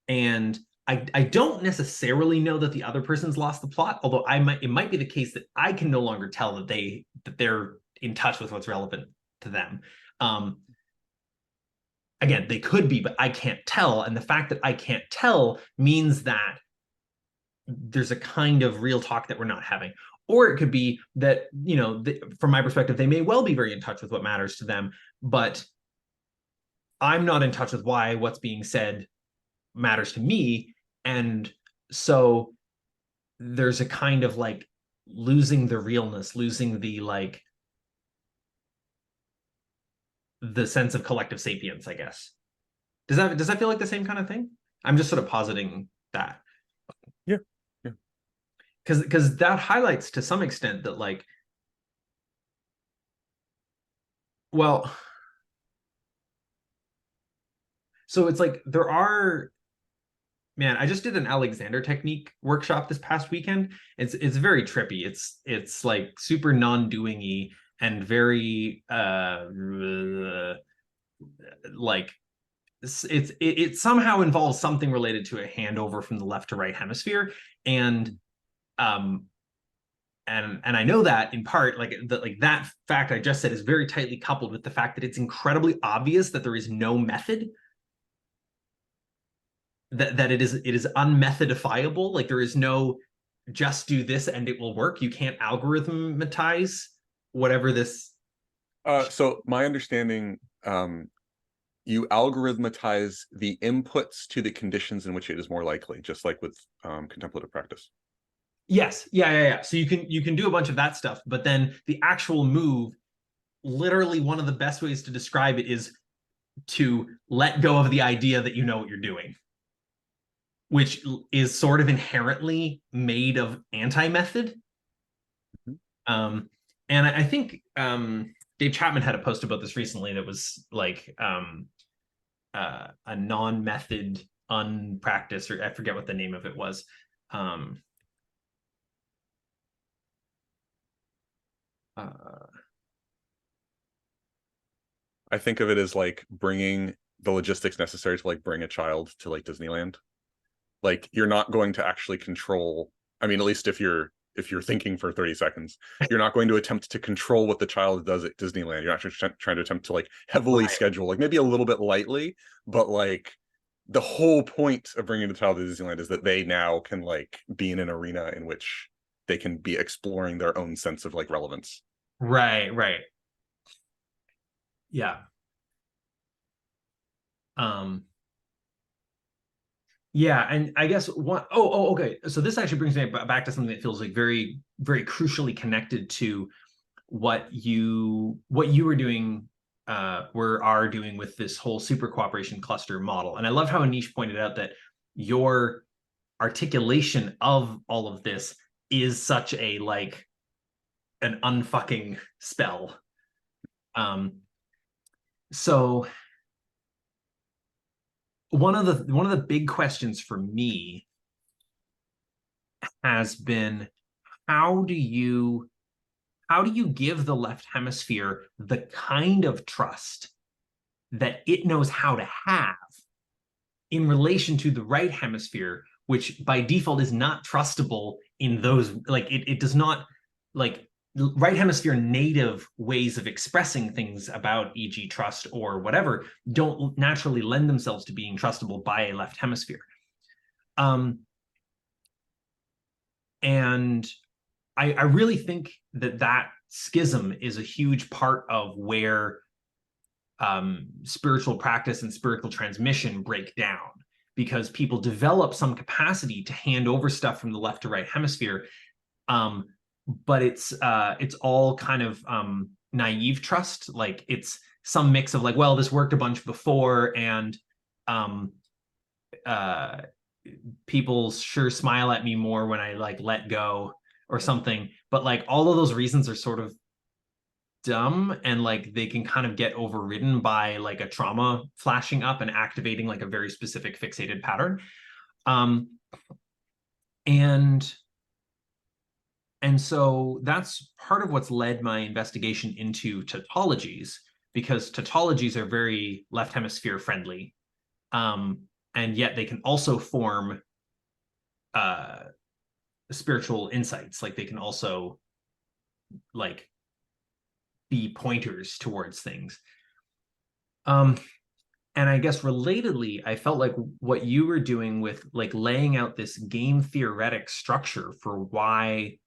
A: And I don't necessarily know that the other person's lost the plot, although it might be the case that I can no longer tell that they're in touch with what's relevant to them. Again, they could be, but I can't tell. And the fact that I can't tell means that there's a kind of real talk that we're not having. Or it could be that, from my perspective, they may well be very in touch with what matters to them, but I'm not in touch with why what's being said matters to me. And so there's a kind of like losing the realness, losing the like the sense of collective sapience, I guess. Does that feel like the same kind of thing? I'm just sort of positing that.
B: Yeah. Yeah.
A: Because that highlights to some extent that like, well, so it's like there are, man, I just did an Alexander technique workshop this past weekend. It's very trippy. It's like super non-doing-y and very like it somehow involves something related to a handover from the left to right hemisphere. And um and I know that in part that fact I just said is very tightly coupled with the fact that it's incredibly obvious that there is no method, that it is unmethodifiable. Like there is no just do this and it will work. You can't algorithmatize whatever this.
B: So my understanding, you algorithmatize the inputs to the conditions in which it is more likely, just like with contemplative practice.
A: Yes, yeah. So you can do a bunch of that stuff, but then the actual move, literally one of the best ways to describe it is to let go of the idea that you know what you're doing, which is sort of inherently made of anti-method.
B: Mhm.
A: And I think Dave Chapman had a post about this recently that was like a non-method unpracticed, or I forget what the name of it was. Um, uh,
B: I think of it as like bringing the logistics necessary to like bring a child to like Disneyland. Like you're not going to actually control, I mean, at least if you're thinking for 30 seconds, you're not going to attempt to control what the child does at Disneyland. You're actually trying to attempt to like heavily
A: right.
B: schedule, like maybe a little bit lightly, but like the whole point of bringing the child to Disneyland is that they now can like be in an arena in which they can be exploring their own sense of like relevance.
A: Right. Yeah. Um, yeah, and I guess okay. So this actually brings me back to something that feels like very, very crucially connected to what you were doing, are doing with this whole super cooperation cluster model. And I love how Anish pointed out that your articulation of all of this is such a like an unfucking spell. Um, so one of the big questions for me has been how do you give the left hemisphere the kind of trust that it knows how to have in relation to the right hemisphere, which by default is not trustable in those, like it does not, like right hemisphere native ways of expressing things about, e.g., trust or whatever, don't naturally lend themselves to being trustable by a left hemisphere. And I really think that schism is a huge part of where spiritual practice and spiritual transmission break down, because people develop some capacity to hand over stuff from the left to right hemisphere, but it's all kind of naive trust. Like some mix of like, well, this worked a bunch before, and um uh people sure smile at me more when I like let go or something. But like all of those reasons are sort of dumb, and like they can kind of get overridden by like a trauma flashing up and activating like a very specific fixated pattern. Um and and so that's part of what's led my investigation into tautologies, because tautologies are very left hemisphere friendly, um, and yet they can also form uh, spiritual insights. Like they can also like be pointers towards things. Um, and I guess relatedly, I felt like what you were doing with like laying out this game theoretic structure for why,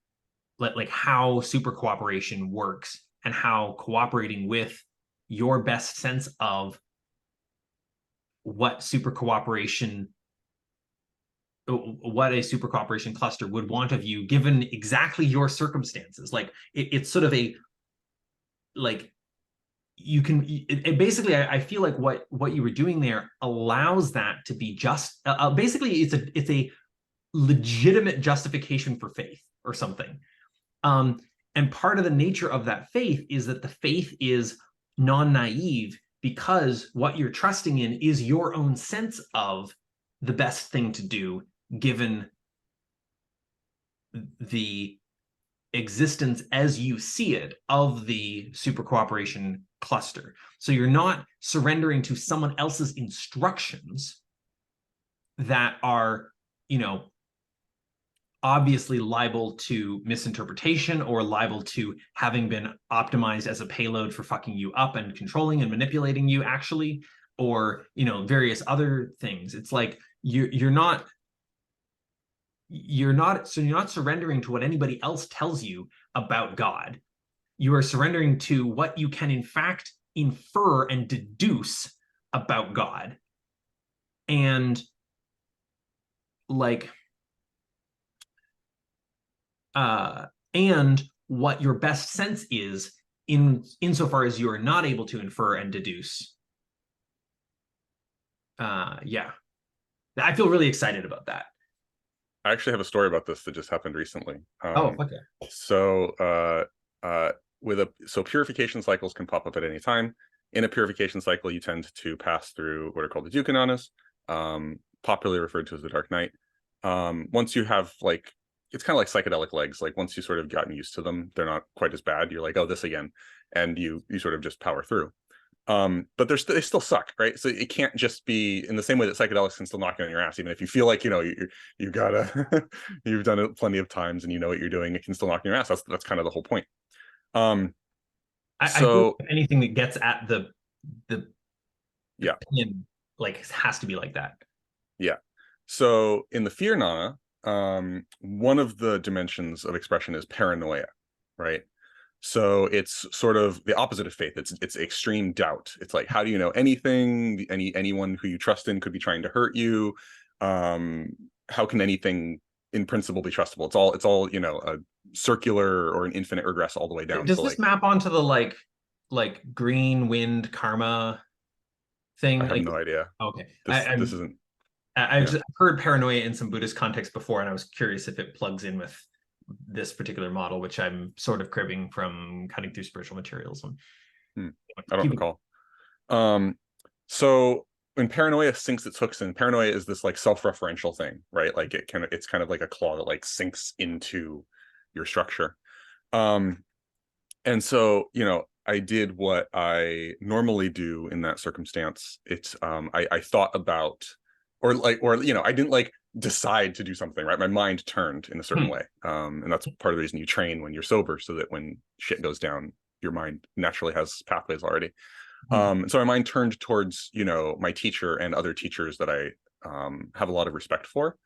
A: like how super cooperation works, and how cooperating with your best sense of what super cooperation what a super cooperation cluster would want of you given exactly your circumstances. Like it's sort of a like you can it basically I feel like what you were doing there allows that to be just basically it's a legitimate justification for faith or something. um and part of the nature of that faith is that the faith is non-naive, because what you're trusting in is your own sense of the best thing to do given the existence as you see it of the super cooperation cluster. So you're not surrendering to someone else's instructions that are, you know, obviously liable to misinterpretation or liable to having been optimized as a payload for fucking you up and controlling and manipulating you actually, or, you know, various other things. It's like you're not so you're not surrendering to what anybody else tells you about God. You are surrendering to what you can in fact infer and deduce about God. And like uh and what your best sense is insofar as you are not able to infer and deduce. Yeah. I feel really excited about that.
B: I actually have a story about this that just happened recently.
A: Oh, okay.
B: So purification cycles can pop up at any time. In a purification cycle, you tend to pass through what are called the Dukkanonas, popularly referred to as the Dark Night. Once you have like, it's kind of like psychedelic legs. Like once you sort of gotten used to them, they're not quite as bad. You're like, oh, this again, and you sort of just power through. But they still suck, right? So it can't just be in the same way that psychedelics can still knock you on your ass, even if you feel like you gotta you've done it plenty of times and you know what you're doing. It can still knock on your ass. That's kind of the whole point.
A: I think anything that gets at the
B: yeah,
A: opinion like has to be like that.
B: yeah. So in the fear nana, one of the dimensions of expression is paranoia, right? So it's sort of the opposite of faith. It's extreme doubt. It's like, how do you know anything? Anyone who you trust in could be trying to hurt you. How can anything in principle be trustable? It's all a circular or an infinite regress all the way down.
A: Does
B: So
A: this
B: like,
A: map onto the like green wind karma thing?
B: I have
A: Like,
B: no idea.
A: okay,
B: This isn't.
A: I've
B: Yeah.
A: just heard paranoia in some Buddhist context before, and I was curious if it plugs in with this particular model, which I'm sort of cribbing from Cutting Through Spiritual Materials.
B: I don't recall. So when paranoia sinks its hooks in, paranoia is this like self-referential thing, right? Like it's kind of like a claw that like sinks into your structure. And so, I did what I normally do in that circumstance. It's I thought about, I didn't like decide to do something, right? My mind turned in a certain way. And that's part of the reason you train when you're sober, so that when shit goes down, your mind naturally has pathways already. So my mind turned towards, my teacher and other teachers that I have a lot of respect for.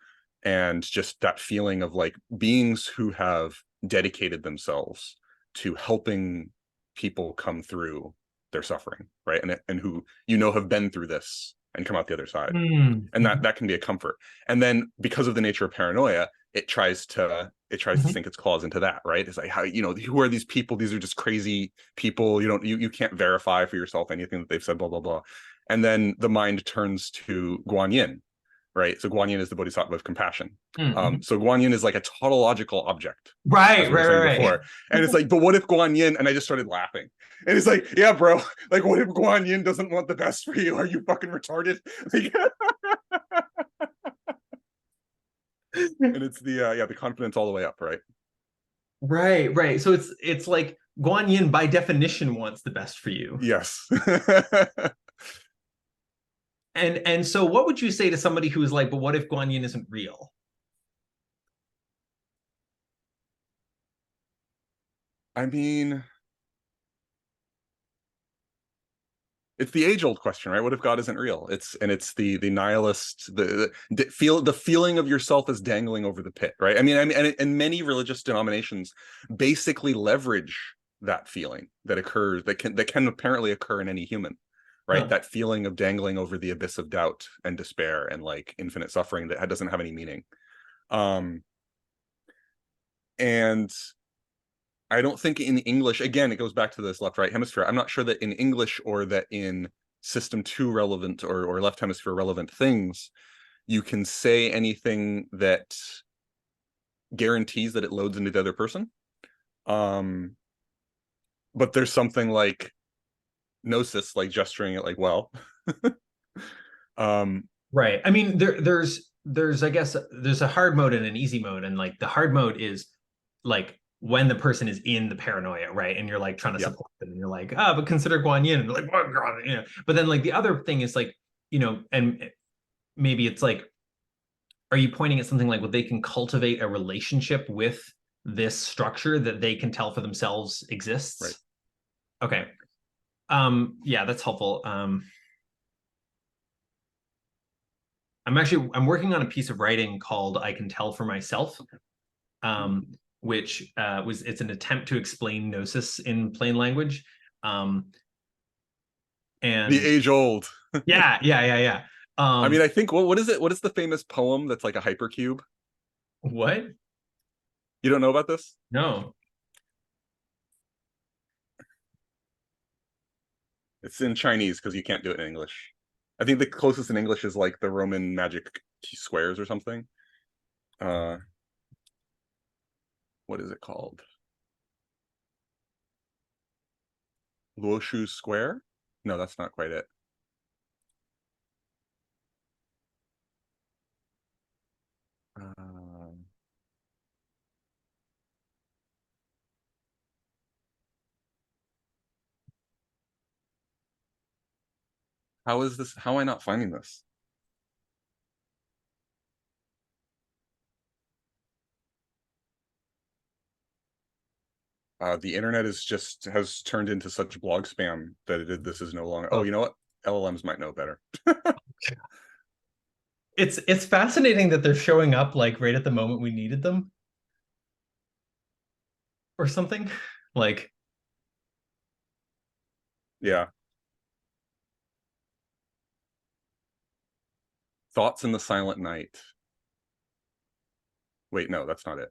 B: And just that feeling of like beings who have dedicated themselves to helping people come through their suffering, right? And who, have been through this and come out the other side. And that can be a comfort. And then because of the nature of paranoia, it tries to it tries to sink its claws into that, right? It's like, how, who are these people? These are just crazy people. You can't verify for yourself anything that they've said, blah, blah, blah. And then the mind turns to Guanyin, right? So Guanyin is the bodhisattva of compassion.
A: Mm-hmm.
B: So Guanyin is like a tautological object, as
A: Right,
B: we were
A: right,
B: saying
A: right, right.
B: before. And it's like, but what if Guanyin, and I just started laughing. And it's like, yeah, bro, like, what if Guanyin doesn't want the best for you? Are you fucking retarded? Like, and it's the confidence all the way up, right?
A: Right, right. So it's like Guan Yin by definition wants the best for you.
B: Yes.
A: And so what would you say to somebody who's like, but what if Guan Yin isn't real?
B: I mean, it's the age-old question, right? What if God isn't real? It's the nihilist, the feeling of yourself as dangling over the pit, right? I mean, and many religious denominations basically leverage that feeling that occurs, that can apparently occur in any human, right?
A: Huh.
B: That feeling of dangling over the abyss of doubt and despair and like infinite suffering that doesn't have any meaning. And I don't think in English, again, it goes back to this left-right hemisphere. I'm not sure that in English or that in system two relevant or left hemisphere relevant things, you can say anything that guarantees that it loads into the other person. But there's something like Gnosis, like gesturing it like, well.
A: Right. I mean, there's I guess there's a hard mode and an easy mode, and like the hard mode is like when the person is in the paranoia, right? And you're like trying to
B: Yeah,
A: support them, and you're like, ah, but consider Guan Yin, and they're like, oh God, you know. But then like the other thing is like, and maybe it's like, are you pointing at something like, well, they can cultivate a relationship with this structure that they can tell for themselves
B: right.
A: exists? Okay. Yeah, that's helpful. I'm working on a piece of writing called I Can Tell for Myself, um, which it's an attempt to explain Gnosis in plain language. Um,
B: The
A: and
B: age-old.
A: yeah, yeah, yeah, yeah.
B: I mean, I think what is it? What is the famous poem that's like a hypercube?
A: What?
B: You don't know about this?
A: No.
B: It's in Chinese because you can't do it in English. I think the closest in English is like the Roman magic squares or something. Uh, what is it called? Luoshu Square? No, that's not quite it. Uh, how is this? How am I not finding this? The internet has turned into such blog spam that this is no longer. Oh,
A: Oh.
B: you know what? LLMs might know better.
A: It's fascinating that they're showing up like right at the moment we needed them or something. Like,
B: Yeah. Thoughts in the Silent Night. Wait, no, that's not it.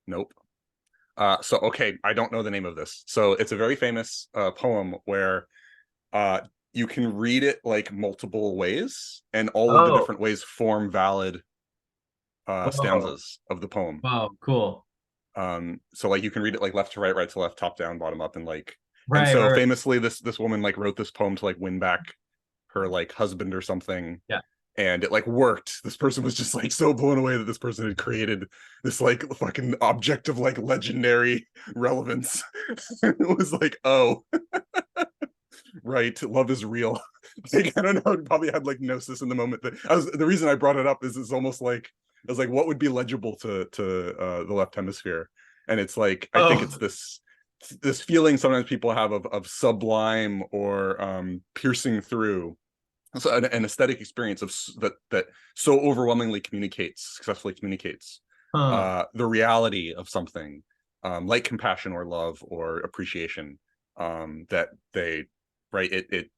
B: Nope. So okay, I don't know the name of this. So it's a very famous poem where uh you can read it like multiple ways, and all of the
A: oh,
B: different ways form valid
A: whoa,
B: stanzas of the poem.
A: wow, cool.
B: So like you can read it like left to right, right to left, top down, bottom up, and like, and
A: Right,
B: so
A: right, right.
B: famously this woman like wrote this poem to like win back her like husband or something,
A: Yeah.
B: and it like worked. This person was just like so blown away that this person had created this like fucking object of like legendary relevance. It was like, oh, right, love is real. Like, I don't know, it probably had like Gnosis in the moment. That I was, the reason I brought it up is it's almost like I was like, what would be legible to the left hemisphere? And it's like, I think it's
A: Oh,
B: this feeling sometimes people have of sublime or piercing through. So an aesthetic experience of that so overwhelmingly successfully communicates
A: huh.
B: the reality of something, like compassion or love or appreciation, that they, right, it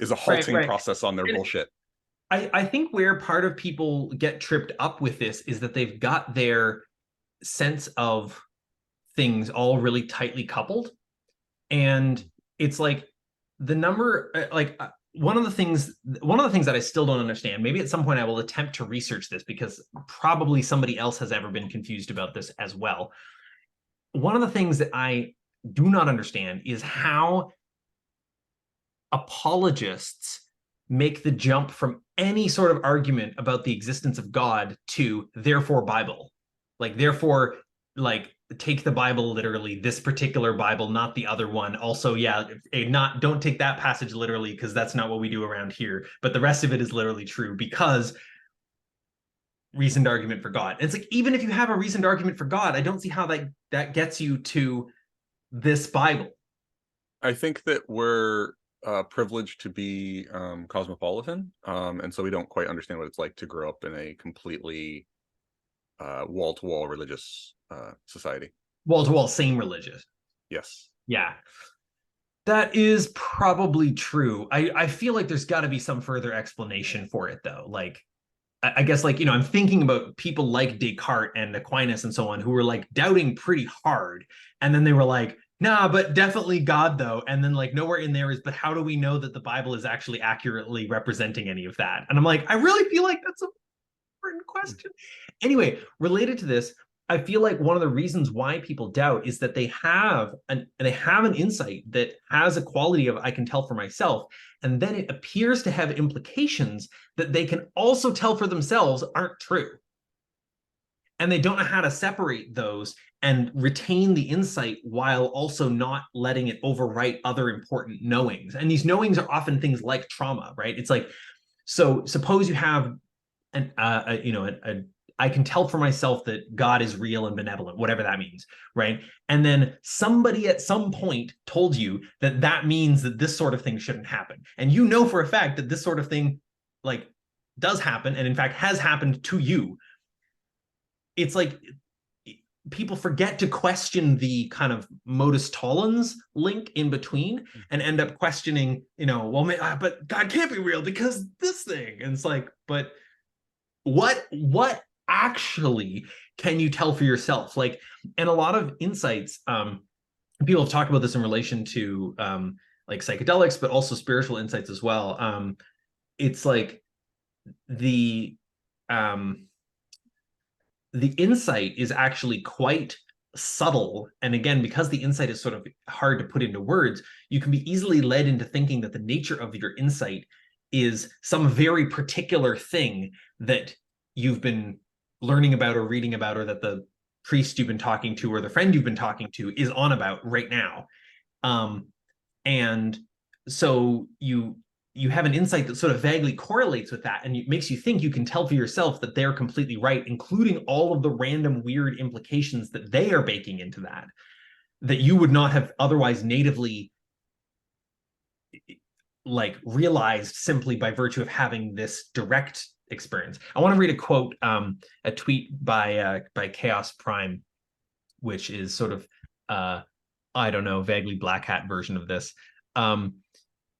B: is a
A: Right,
B: halting
A: right.
B: process on their
A: And
B: bullshit.
A: I think where part of people get tripped up with this is that they've got their sense of things all really tightly coupled. And it's like the number, one of the things that I still don't understand, maybe at some point I will attempt to research this because probably somebody else has ever been confused about this as well. One of the things that I do not understand is how apologists make the jump from any sort of argument about the existence of God to therefore Bible. Like, therefore, like, take the Bible literally, this particular Bible, not the other one. Also, yeah, don't take that passage literally because that's not what we do around here. But the rest of it is literally true because reasoned argument for God. And it's like, even if you have a reasoned argument for God, I don't see how that gets you to this Bible.
B: I think that we're privileged to be cosmopolitan, and so we don't quite understand what it's like to grow up in a completely wall-to-wall religious society.
A: Wall to wall, same religious.
B: Yes.
A: Yeah. That is probably true. I feel like there's got to be some further explanation for it, though. Like, I guess, like, I'm thinking about people like Descartes and Aquinas and so on who were like doubting pretty hard. And then they were like, nah, but definitely God, though. And then, like, nowhere in there is, but how do we know that the Bible is actually accurately representing any of that? And I'm like, I really feel like that's a important question. Anyway, related to this, I feel like one of the reasons why people doubt is that they have an insight that has a quality of I can tell for myself, and then it appears to have implications that they can also tell for themselves aren't true. And they don't know how to separate those and retain the insight while also not letting it overwrite other important knowings. And these knowings are often things like trauma, right? It's like, so suppose you have I can tell for myself that God is real and benevolent, whatever that means, right? And then somebody at some point told you that that means that this sort of thing shouldn't happen. And you know for a fact that this sort of thing, like, does happen and in fact has happened to you. It's like people forget to question the kind of modus tollens link in between and end up questioning, well, but God can't be real because this thing. And it's like, but what actually can you tell for yourself? Like, and a lot of insights, people have talked about this in relation to like psychedelics, but also spiritual insights as well. It's like the insight is actually quite subtle. And again, because the insight is sort of hard to put into words, you can be easily led into thinking that the nature of your insight is some very particular thing that you've been learning about or reading about, or that the priest you've been talking to or the friend you've been talking to is on about right now. And so you have an insight that sort of vaguely correlates with that, and it makes you think you can tell for yourself that they're completely right, including all of the random weird implications that they are baking into that you would not have otherwise natively like realized simply by virtue of having this direct experience. I want to read a quote, a tweet by Chaos Prime, which is sort of I don't know, vaguely black hat version of this.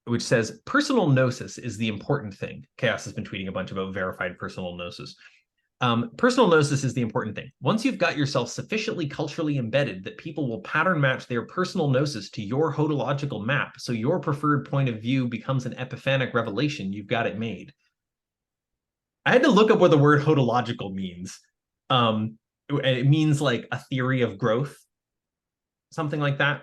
A: Which says, personal gnosis is the important thing. Chaos has been tweeting a bunch about verified personal gnosis. Personal gnosis is the important thing. Once you've got yourself sufficiently culturally embedded that people will pattern match their personal gnosis to your hodological map, so your preferred point of view becomes an epiphanic revelation, you've got it made. I had to look up what the word hodological means. It means like a theory of growth, something like that.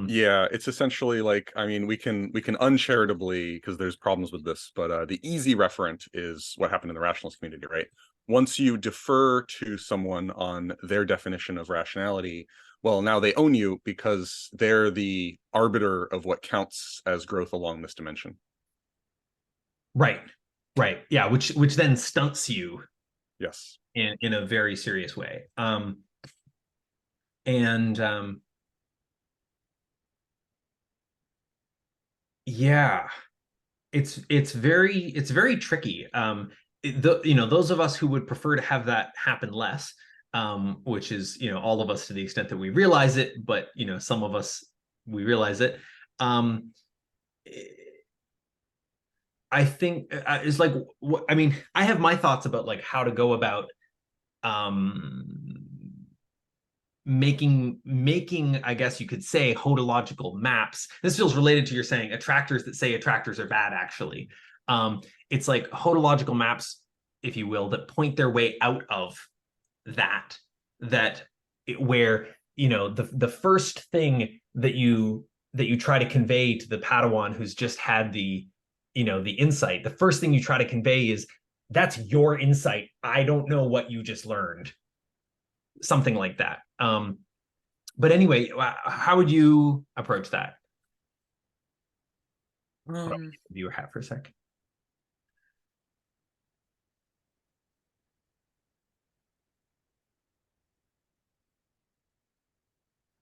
B: Yeah, it's essentially like, I mean, we can uncharitably, because there's problems with this, but the easy referent is what happened in the rationalist community, right? Once you defer to someone on their definition of rationality, well, now they own you because they're the arbiter of what counts as growth along this dimension.
A: Right. Yeah, which then stunts you.
B: Yes.
A: In a very serious way. And yeah, it's very tricky. Those of us who would prefer to have that happen less, which is, all of us to the extent that we realize it, but some of us, we realize it. I think is like, I mean, I have my thoughts about like how to go about making, I guess you could say, hodological maps. This feels related to your saying attractors that say attractors are bad, actually. It's like hodological maps, if you will, that point their way out of that, where, you know, the first thing that you try to convey to the Padawan who's just had the, you know, the insight, the first thing you try to convey is, that's your insight. I don't know what you just learned. Something like that. But anyway, how would you approach that? Do you have for a sec?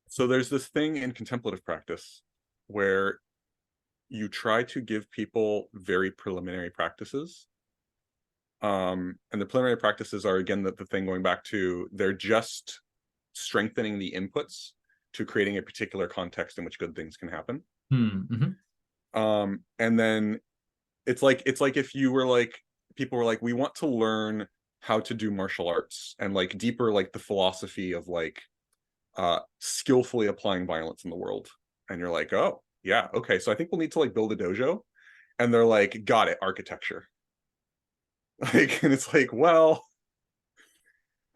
B: So there's this thing in contemplative practice where you try to give people very preliminary practices. And the preliminary practices are, again, the thing going back to, they're just strengthening the inputs to creating a particular context in which good things can happen. And then it's like if you were like, people were like, we want to learn how to do martial arts, and like deeper, like the philosophy of like skillfully applying violence in the world. And you're like, oh yeah, okay, so I think we'll need to like build a dojo. And they're like, got it, architecture. Like, and it's like, well,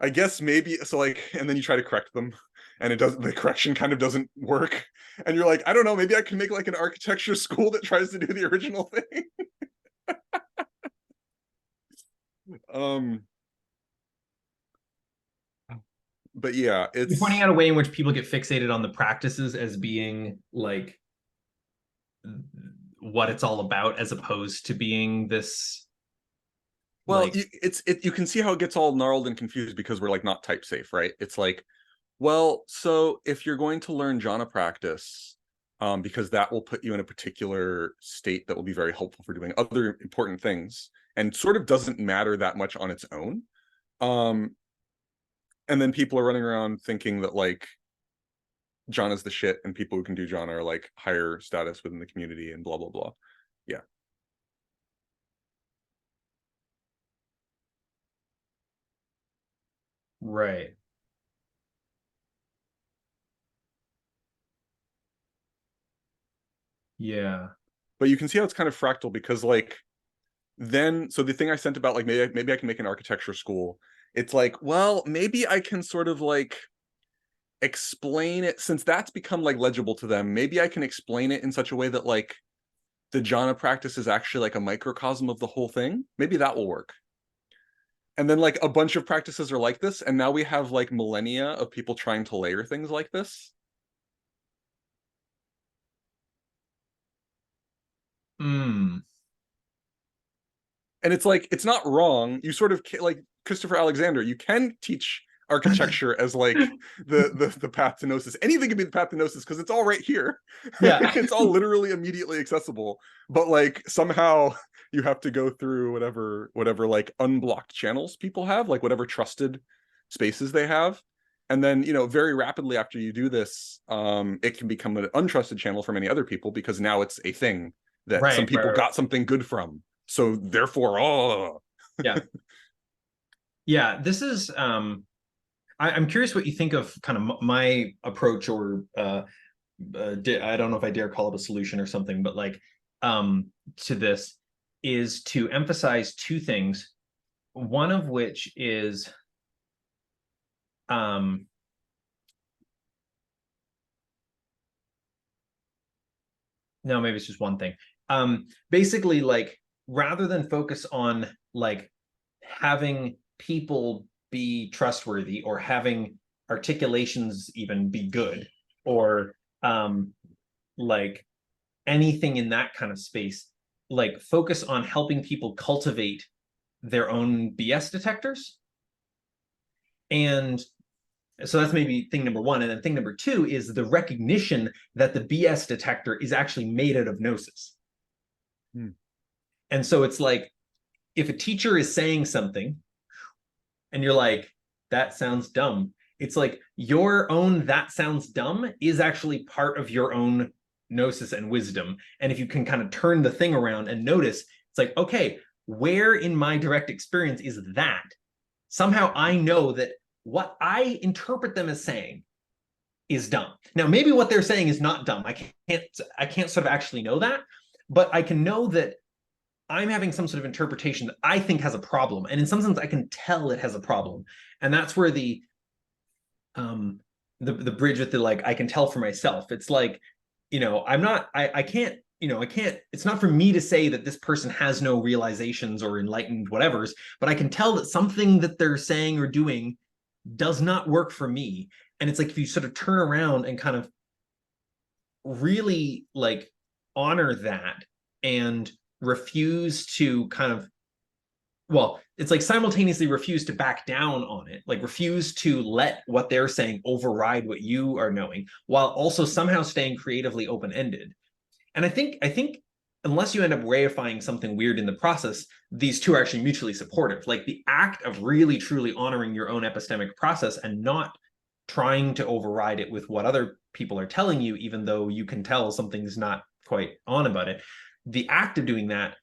B: I guess maybe so, like, and then you try to correct them and it doesn't, the correction kind of doesn't work. And you're like, I don't know, maybe I can make like an architecture school that tries to do the original thing. But yeah, it's,
A: you're pointing out a way in which people get fixated on the practices as being like what it's all about, as opposed to being this.
B: well,
A: Like,
B: you can see how it gets all gnarled and confused because we're like not type safe, right? It's like, well, so if you're going to learn jhana practice, because that will put you in a particular state that will be very helpful for doing other important things, and sort of doesn't matter that much on its own. And then people are running around thinking that like jhana's the shit, and people who can do jhana are like higher status within the community, and blah blah blah. Yeah.
A: right. Yeah.
B: But you can see how it's kind of fractal, because like, then, so the thing I sent about like, maybe I can make an architecture school, it's like, well, maybe I can sort of like explain it, since that's become like legible to them, maybe I can explain it in such a way that like the jhana practice is actually like a microcosm of the whole thing. Maybe that will work. And then like a bunch of practices are like this, and now we have like millennia of people trying to layer things like this.
A: Mm.
B: And it's like, it's not wrong. You sort of like Christopher Alexander, you can teach architecture as like the path to Gnosis. Anything can be the path to Gnosis because it's all right here.
A: Yeah.
B: It's all literally immediately accessible. But like somehow you have to go through whatever like unblocked channels people have, like whatever trusted spaces they have. And then, you know, very rapidly after you do this, it can become an untrusted channel for many other people, because now it's a thing that some
A: Right.
B: people
A: Right.
B: got something good from. So therefore, oh
A: Yeah. Yeah. This is I'm curious what you think of kind of my approach, or I don't know if I dare call it a solution or something, but like to this is to emphasize two things. One of which is no, maybe it's just one thing. Basically, like, rather than focus on like having people be trustworthy, or having articulations even be good, or like anything in that kind of space, like focus on helping people cultivate their own BS detectors. And so that's maybe thing number one. And then thing number two is the recognition that the BS detector is actually made out of Gnosis. And so it's like, if a teacher is saying something and you're like, that sounds dumb, it's like your own that sounds dumb is actually part of your own Gnosis and wisdom. And if you can kind of turn the thing around and notice, It's like, okay, where in my direct experience is that? Somehow I know that what I interpret them as saying is dumb. Now, maybe what they're saying is not dumb. I can't sort of actually know that, but I can know that I'm having some sort of interpretation that I think has a problem. And in some sense, I can tell it has a problem. And that's where um the bridge with the like I can tell for myself. It's like, I can't, it's not for me to say that this person has no realizations or enlightened whatevers, but I can tell that something that they're saying or doing does not work for me. And it's like if you sort of turn around and kind of really like honor that and refuse to kind of, well, it's like simultaneously refuse to back down on it, like refuse to let what they're saying override what you are knowing, while also somehow staying creatively open-ended. And I think unless you end up reifying something weird in the process, these two are actually mutually supportive. Like the act of really truly honoring your own epistemic process and not trying to override it with what other people are telling you, even though you can tell something's not quite on about it. The act of doing that,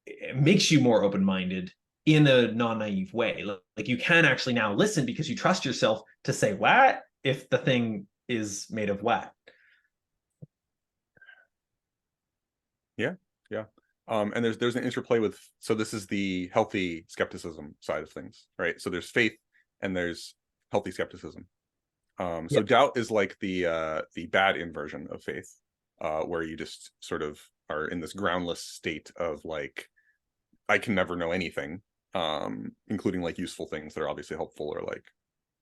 A: it makes you more open-minded in a non-naive way. Like you can actually now listen because you trust yourself to say what if the thing is made of what.
B: Yeah, yeah. And there's an interplay with, so this is the healthy skepticism side of things, right? So there's faith and there's healthy skepticism. So
A: Yeah.
B: doubt is like the bad inversion of faith, where you just sort of are in this groundless state of like, I can never know anything, including like useful things that are obviously helpful, or like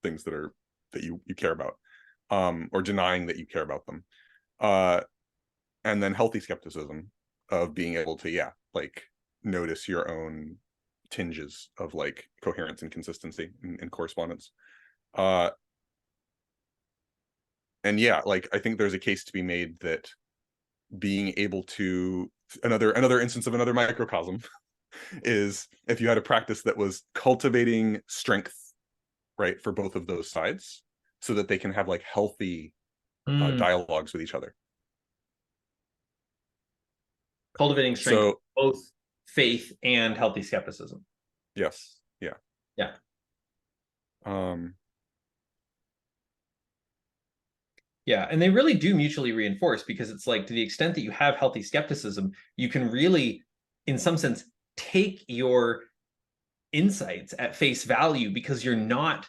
B: things that you care about, or denying that you care about them. And then healthy skepticism of being able to, yeah, like notice your own tinges of like coherence and consistency and correspondence. Uh, and yeah, like I think there's a case to be made that being able to, another instance of another microcosm is if you had a practice that was cultivating strength, right, for both of those sides, so that they can have like healthy dialogues with each other.
A: Cultivating strength,
B: So
A: both faith and healthy skepticism.
B: yes, yeah.
A: Yeah.
B: Um,
A: Yeah, and they really do mutually reinforce, because it's like to the extent that you have healthy skepticism, you can really, in some sense, take your insights at face value because you're not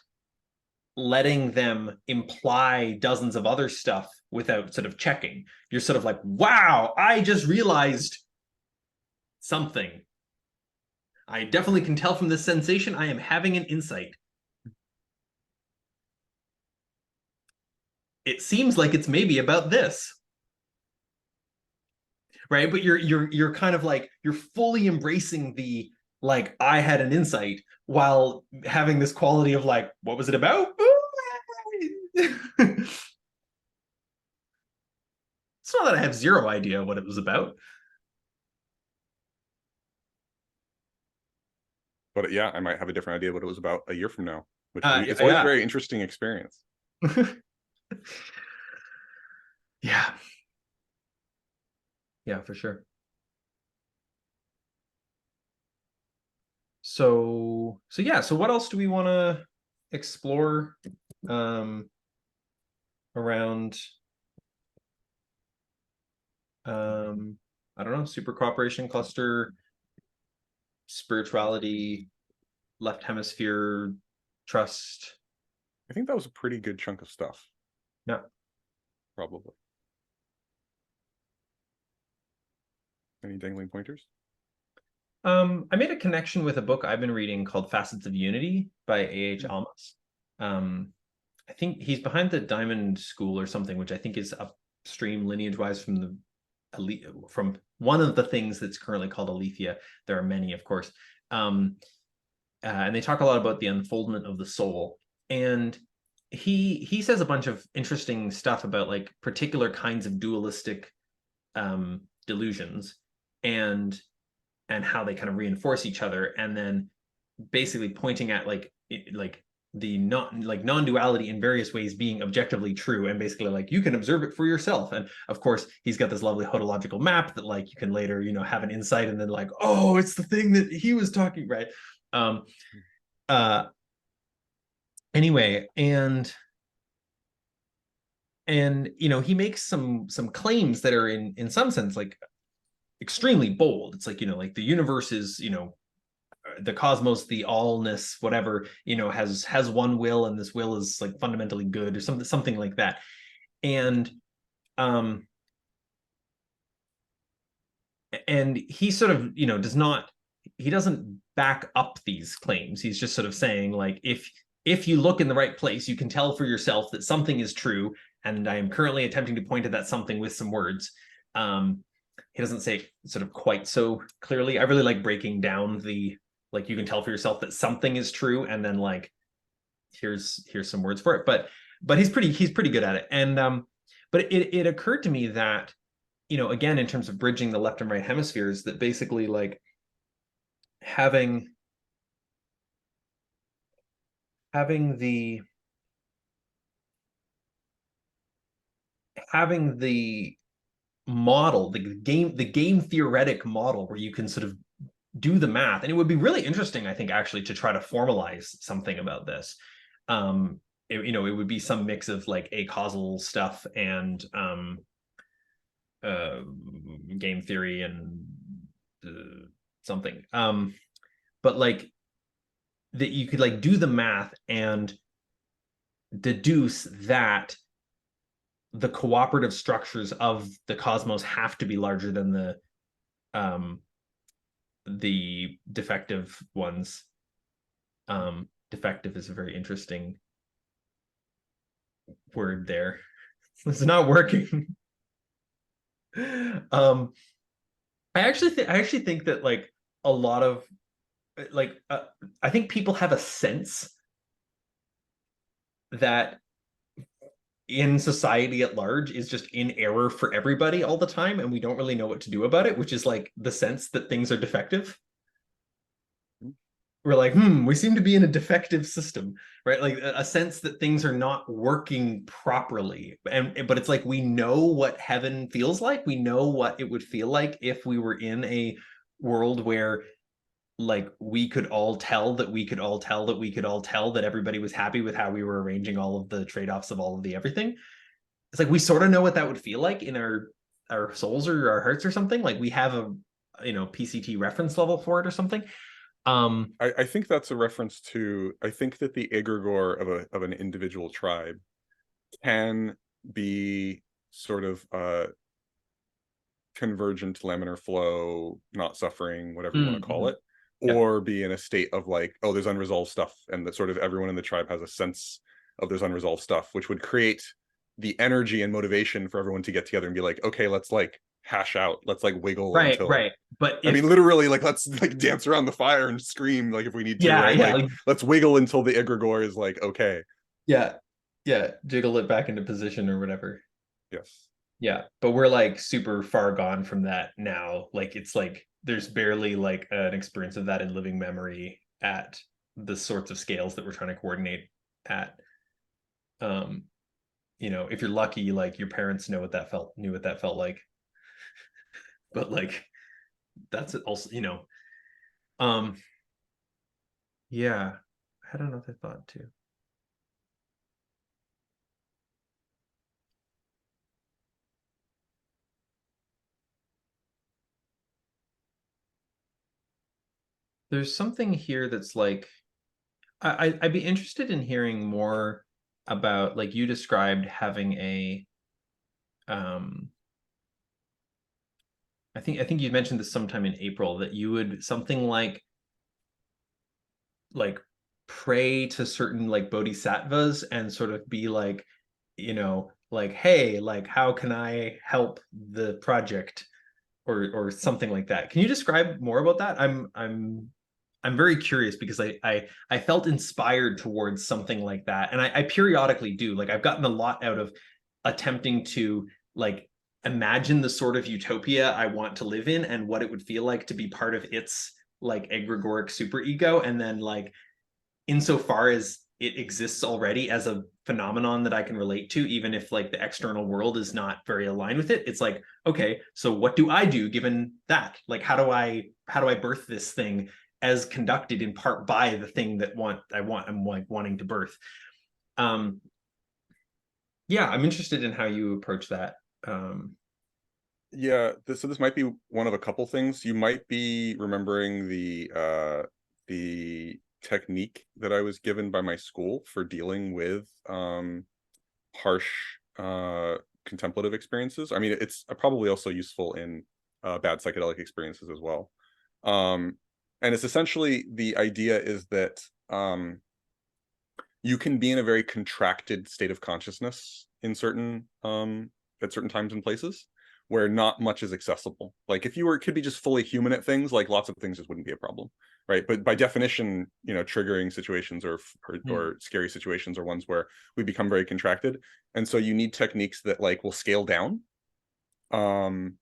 A: letting them imply dozens of other stuff without sort of checking. You're sort of like, wow, I just realized something. I definitely can tell from this sensation I am having an insight. It seems like it's maybe about this. Right? But you're kind of like you're fully embracing the like I had an insight while having this quality of like, what was it about? It's not that I have zero idea what it was about.
B: but yeah, I might have a different idea what it was about a year from now, which it's always a
A: Yeah.
B: very interesting experience.
A: Yeah. Yeah, for sure. So yeah, so what else do we want to explore um around I don't know, super cooperation cluster, spirituality, left hemisphere trust?
B: I think that was a pretty good chunk of stuff,
A: Yeah.
B: probably. Any dangling pointers?
A: I made a connection with a book I've been reading called Facets of Unity by A.H.
B: Hmm.
A: Almas. I think he's behind the Diamond School or something, which I think is upstream lineage-wise from from one of the things that's currently called Aletheia. There are many, of course. And they talk a lot about the unfoldment of the soul. And he says a bunch of interesting stuff about like particular kinds of dualistic delusions and how they kind of reinforce each other, and then basically pointing at like non-duality in various ways being objectively true, and basically like you can observe it for yourself. And of course he's got this lovely hodological map that like you can later have an insight, and then like, oh, it's the thing that he was talking, right? um uh anyway, and he makes some claims that are in some sense like extremely bold. It's like, like the universe is, the cosmos, the allness, whatever, has one will, and this will is like fundamentally good, or something like that. And um and he sort of, he doesn't back up these claims. He's just sort of saying like, if you look in the right place, you can tell for yourself that something is true, and I am currently attempting to point to that something with some words. He doesn't say sort of quite so clearly. I really like breaking down the, like, you can tell for yourself that something is true, and then like here's some words for it. But he's pretty good at it. And but it occurred to me that, again, in terms of bridging the left and right hemispheres, that basically like having the model, the game theoretic model, where you can sort of do the math. And it would be really interesting, I think, actually, to try to formalize something about this. It would be some mix of like a causal stuff and game theory and something. But like that you could like do the math and deduce that the cooperative structures of the cosmos have to be larger than the defective ones. Defective is a very interesting word there. It's not working. I actually think that like a lot of like I think people have a sense that in society at large is just in error for everybody all the time, and we don't really know what to do about it, which is like the sense that things are defective. We're like, we seem to be in a defective system, right? Like a sense that things are not working properly. But it's like, we know what heaven feels like. We know what it would feel like if we were in a world where like we could all tell that we could all tell that we could all tell that everybody was happy with how we were arranging all of the trade-offs of all of the everything. It's like we sort of know what that would feel like in our souls or our hearts or something. Like we have a PCT reference level for it or something.
B: I think that's a reference to, I think that the egregore of an individual tribe can be sort of convergent laminar flow, not suffering, whatever you want to call it, or be in a state of like, oh, there's unresolved stuff, and that sort of everyone in the tribe has a sense of there's unresolved stuff, which would create the energy and motivation for everyone to get together and be like, okay, let's like hash out, let's like wiggle until
A: right. But
B: I mean, literally, like, let's like dance around the fire and scream, like, if we need to, right?
A: Yeah,
B: Like, let's wiggle until the egregore is like, okay.
A: Yeah, jiggle it back into position or whatever.
B: Yes.
A: Yeah, but we're like super far gone from that now. Like it's like there's barely like an experience of that in living memory at the sorts of scales that we're trying to coordinate at. If you're lucky, like your parents knew what that felt like. But like that's also, yeah, I had another thought too. There's something here that's like I'd be interested in hearing more about, like, you described having a I think you mentioned this sometime in April, that you would something like pray to certain like bodhisattvas and sort of be like, like, hey, like how can I help the project, or something like that. Can you describe more about that? I'm very curious, because I felt inspired towards something like that, and I periodically do. Like I've gotten a lot out of attempting to like imagine the sort of utopia I want to live in and what it would feel like to be part of its like egregoric superego, and then like insofar as it exists already as a phenomenon that I can relate to, even if like the external world is not very aligned with it. It's like, okay, so what do I do given that? Like, how do I birth this thing as conducted in part by the thing that I'm like wanting to birth? Yeah, I'm interested in how you approach that.
B: Yeah, so this might be one of a couple things. You might be remembering the technique that I was given by my school for dealing with harsh contemplative experiences. I mean, it's probably also useful in bad psychedelic experiences as well. And it's essentially, the idea is that you can be in a very contracted state of consciousness in certain at certain times and places where not much is accessible. Like if you could be just fully human at things, like lots of things just wouldn't be a problem, right? But by definition, triggering situations or scary situations are ones where we become very contracted, and so you need techniques that like will scale down and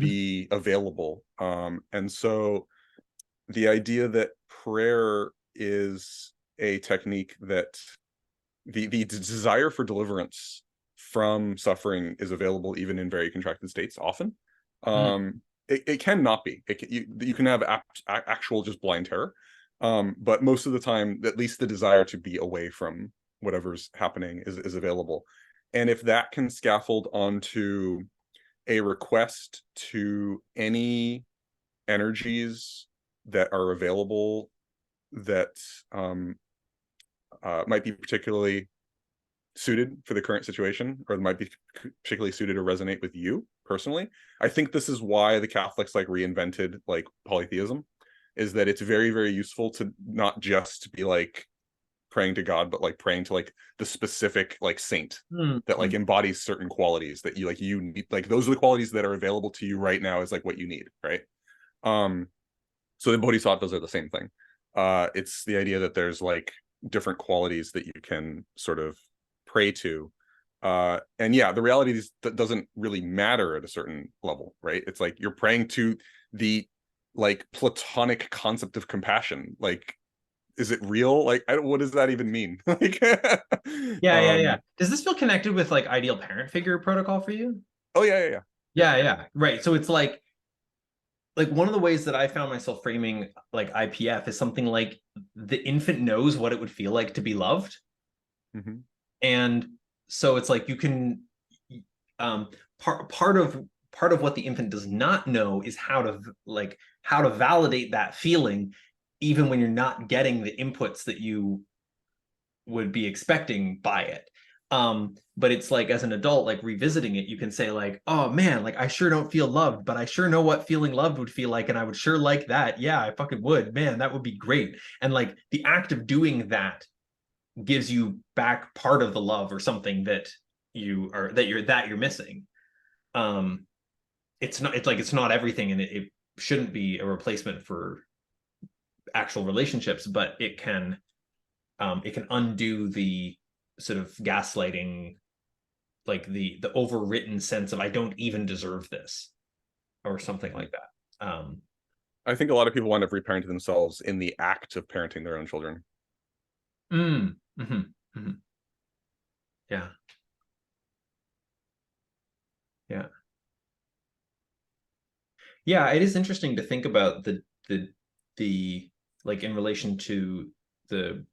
B: be available. And so the idea that prayer is a technique that the desire for deliverance from suffering is available even in very contracted states often. It can not be. You can have actual just blind terror, but most of the time, at least the desire to be away from whatever's happening is available. And if that can scaffold onto a request to any energies that are available that might be particularly suited for the current situation, or might be particularly suited to resonate with you personally. I think this is why the Catholics like reinvented like polytheism, is that it's very, very useful to not just be like praying to God, but like praying to like the specific like saint that like embodies certain qualities that you need. Like those are the qualities that are available to you right now, is like what you need, right? So the bodhisattvas are the same thing. It's the idea that there's like different qualities that you can sort of pray to. And yeah, the reality is that doesn't really matter at a certain level, right? It's like you're praying to the like platonic concept of compassion. Like, is it real? Like, what does that even mean? Like,
A: Yeah. Does this feel connected with like ideal parent figure protocol for you?
B: Oh yeah.
A: Yeah. Right. So it's like one of the ways that I found myself framing like IPF is something like the infant knows what it would feel like to be loved.
B: Mm-hmm.
A: And so it's like you can part of what the infant does not know is how to validate that feeling even when you're not getting the inputs that you would be expecting by it. But it's like as an adult, like revisiting it, you can say like, oh man, like I sure don't feel loved, but I sure know what feeling loved would feel like, and I would sure like that. Yeah, I fucking would. Man, that would be great. And like the act of doing that gives you back part of the love or something that you're missing. Um, it's not everything, and it shouldn't be a replacement for actual relationships, but it can undo the sort of gaslighting, like the overwritten sense of I don't even deserve this or something like that.
B: I think a lot of people wind up reparenting themselves in the act of parenting their own children.
A: Yeah. Yeah. Yeah, it is interesting to think about the like in relation to the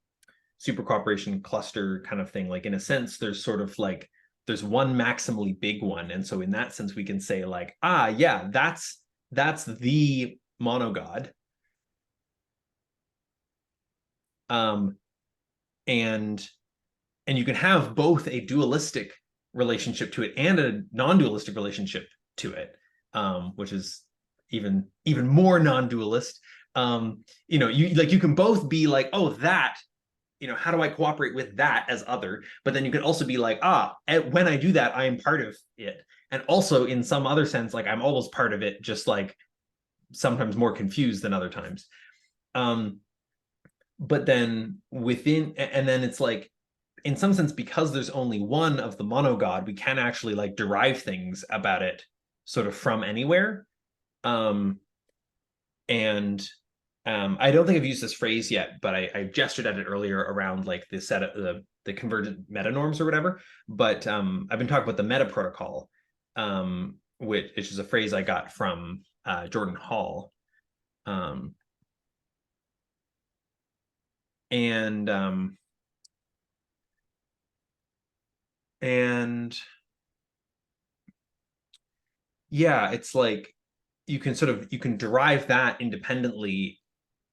A: super cooperation cluster kind of thing. Like in a sense, there's sort of like there's one maximally big one. And so in that sense, we can say like, yeah, that's the monogod. Um, and you can have both a dualistic relationship to it and a non-dualistic relationship to it, which is even more non-dualist. You can both be like, oh, that, how do I cooperate with that as other? But then you can also be like, when I do that, I am part of it. And also in some other sense, like I'm almost part of it, just like sometimes more confused than other times. But then and then it's like, in some sense, because there's only one of the monogod, we can actually like derive things about it sort of from anywhere. And I don't think I've used this phrase yet, but I gestured at it earlier around like the set of the convergent meta norms or whatever. But I've been talking about the meta protocol, which is a phrase I got from Jordan Hall. Um, and and yeah, it's like you can derive that independently,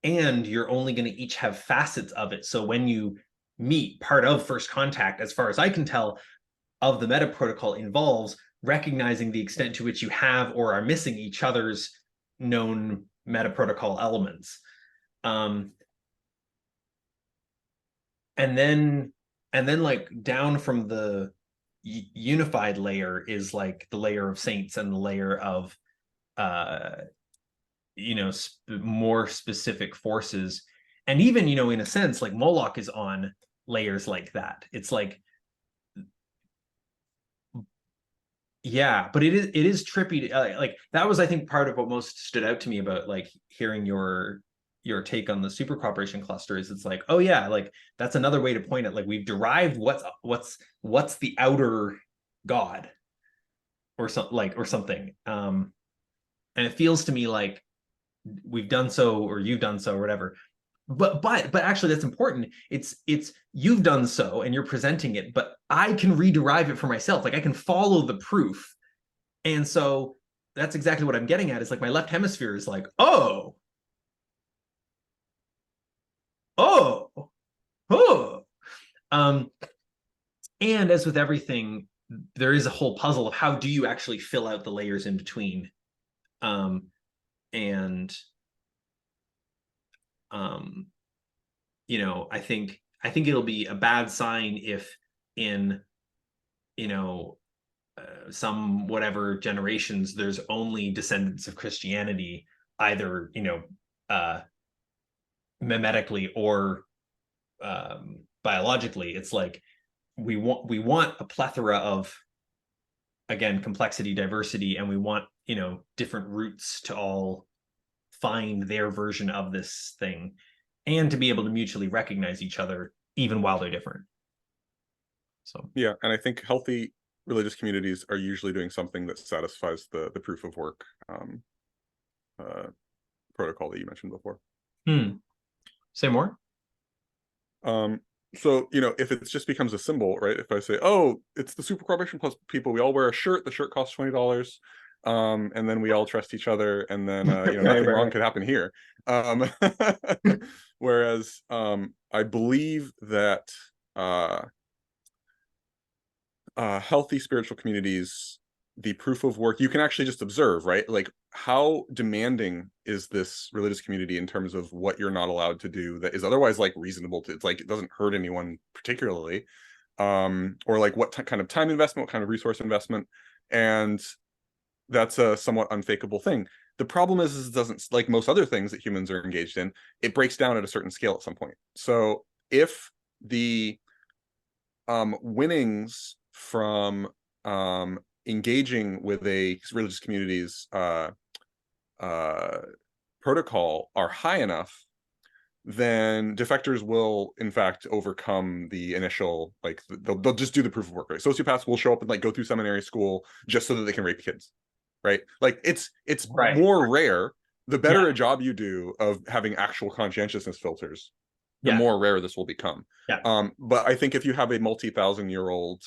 A: and you're only going to each have facets of it. So when you meet, part of first contact, as far as I can tell, of the meta protocol involves recognizing the extent to which you have or are missing each other's known meta protocol elements. Um, and then like down from the unified layer is like the layer of saints and the layer of uh more specific forces. And even in a sense, like Moloch is on layers like that. It's like, yeah, but it is trippy like that was, I think, part of what most stood out to me about like hearing your take on the super cooperation cluster. Is it's like, oh yeah, like that's another way to point it, like we've derived what's the outer god or something, like, or something. And it feels to me like we've done so, or you've done so, or whatever. But actually that's important. It's you've done so and you're presenting it, but I can rederive it for myself. Like I can follow the proof. And so that's exactly what I'm getting at. Is like my left hemisphere is like, oh, oh, oh. Um, and as with everything, there is a whole puzzle of how do you actually fill out the layers in between. And um, I think it'll be a bad sign if in some whatever generations there's only descendants of Christianity, either uh, mimetically or biologically. It's like we want a plethora of, again, complexity, diversity, and we want different roots to all find their version of this thing, and to be able to mutually recognize each other even while they're different. So
B: Yeah, and I think healthy religious communities are usually doing something that satisfies the proof of work protocol that you mentioned before.
A: Say more.
B: So if it just becomes a symbol, right? If I say, oh, it's the super corporation plus people, we all wear a shirt, the shirt costs $20, and then we all trust each other, and then nothing wrong could happen here. Whereas I believe that healthy spiritual communities, the proof of work, you can actually just observe, right? Like, how demanding is this religious community in terms of what you're not allowed to do that is otherwise like reasonable to, it's like it doesn't hurt anyone particularly, or like what kind of time investment, what kind of resource investment, and that's a somewhat unfakeable thing. The problem is it doesn't, like most other things that humans are engaged in, it breaks down at a certain scale at some point. So if the winnings from engaging with a religious community's protocol are high enough, then defectors will in fact overcome the initial, like they'll just do the proof of work, right? Sociopaths will show up and like go through seminary school just so that they can rape kids, right? Like it's
A: Right.
B: more rare. The better
A: Yeah.
B: a job you do of having actual conscientiousness filters, the
A: Yeah.
B: more rare this will become.
A: Yeah.
B: But I think if you have a multi-thousand-year-old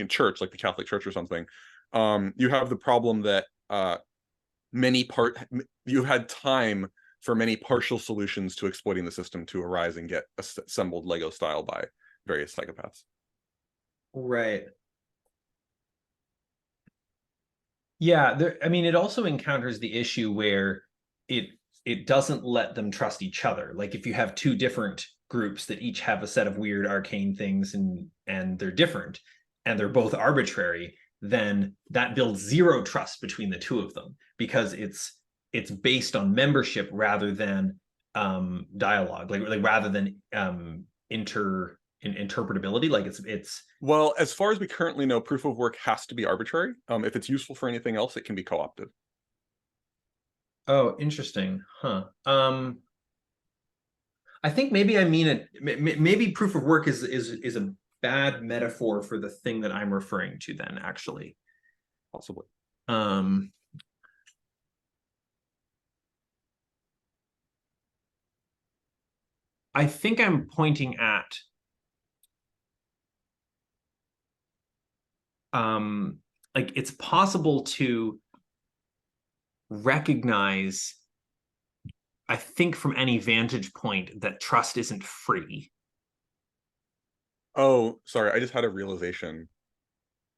B: church like the Catholic Church or something, you have the problem that you had time for many partial solutions to exploiting the system to arise and get assembled Lego style by various psychopaths.
A: Right. Yeah, I mean, it also encounters the issue where it doesn't let them trust each other. Like if you have two different groups that each have a set of weird arcane things, and they're different and they're both arbitrary, then that builds zero trust between the two of them, because it's based on membership rather than dialogue, like rather than interpretability. Like it's
B: Well, as far as we currently know, proof of work has to be arbitrary. If it's useful for anything else, it can be co-opted.
A: Oh, interesting. Huh. I think maybe I mean it. Maybe proof of work is a bad metaphor for the thing that I'm referring to. Then actually,
B: Possibly.
A: um, I think I'm pointing at like it's possible to recognize, I think, from any vantage point that trust isn't free.
B: Oh, sorry, I just had a realization.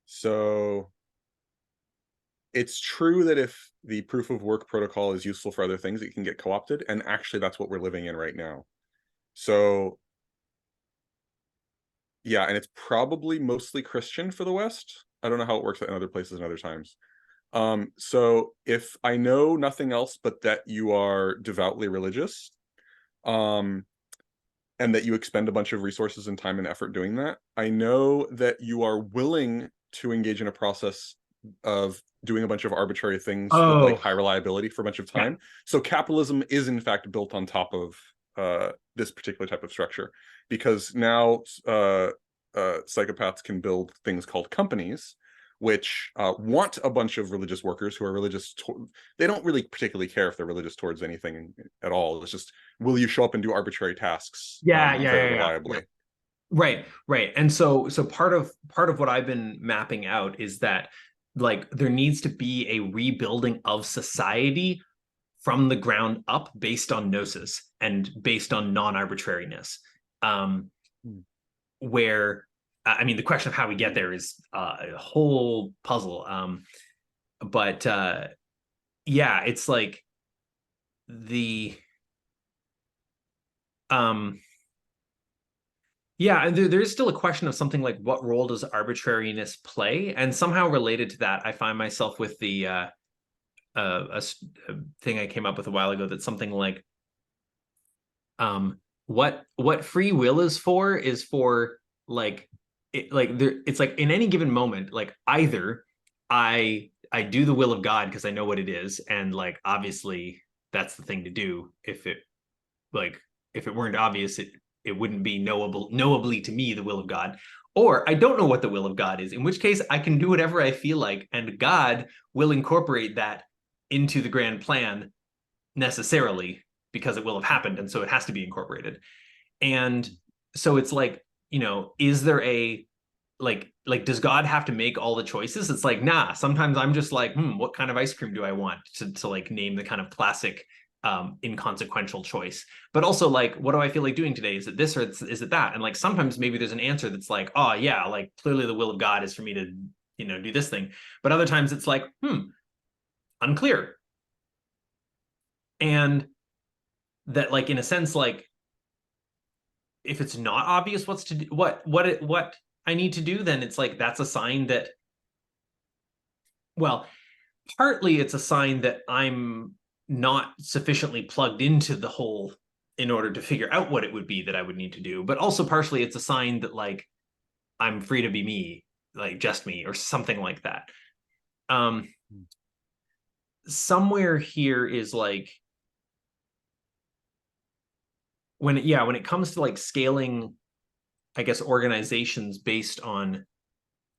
B: So it's true that if the proof of work protocol is useful for other things, it can get co-opted, and actually that's what we're living in right now. So yeah, and it's probably mostly Christian for the West. I don't know how it works in other places and other times. So if I know nothing else but that you are devoutly religious, um, and that you expend a bunch of resources and time and effort doing that, I know that you are willing to engage in a process of doing a bunch of arbitrary things with like
A: Oh,
B: high reliability for a bunch of
A: yeah.
B: time. So capitalism is in fact built on top of this particular type of structure, because now psychopaths can build things called companies, which want a bunch of religious workers who are religious. They don't really particularly care if they're religious towards anything at all. It's just, will you show up and do arbitrary tasks very
A: Yeah.
B: reliably?
A: Right, right. And so part of what I've been mapping out is that like there needs to be a rebuilding of society from the ground up based on gnosis and based on non-arbitrariness. Um,
B: Hmm.
A: where I mean the question of how we get there is a whole puzzle. But yeah, it's like the um yeah, and there is still a question of something like what role does arbitrariness play? And somehow related to that, I find myself with the a thing I came up with a while ago that's something like what free will is for like like there it's like in any given moment, like either I do the will of God because I know what it is, and like obviously that's the thing to do. If it like if it weren't obvious, it wouldn't be knowably to me the will of God. Or I don't know what the will of God is, in which case I can do whatever I feel like, and God will incorporate that into the grand plan necessarily because it will have happened, and so it has to be incorporated. And so it's like, is there a does God have to make all the choices? It's like, nah, sometimes I'm just like, what kind of ice cream do I want, to like name the kind of classic inconsequential choice. But also like, what do I feel like doing today? Is it this or is it that? And like sometimes maybe there's an answer that's like, oh yeah, like clearly the will of God is for me to do this thing. But other times it's like, unclear. And that, like, in a sense, like if it's not obvious what's to do, what I need to do, then it's like that's a sign that, well, partly it's a sign that I'm not sufficiently plugged into the whole in order to figure out what it would be that I would need to do. But also partially it's a sign that like I'm free to be me, like just me or something like that. Um Somewhere here is like when it comes to like scaling, I guess, organizations based on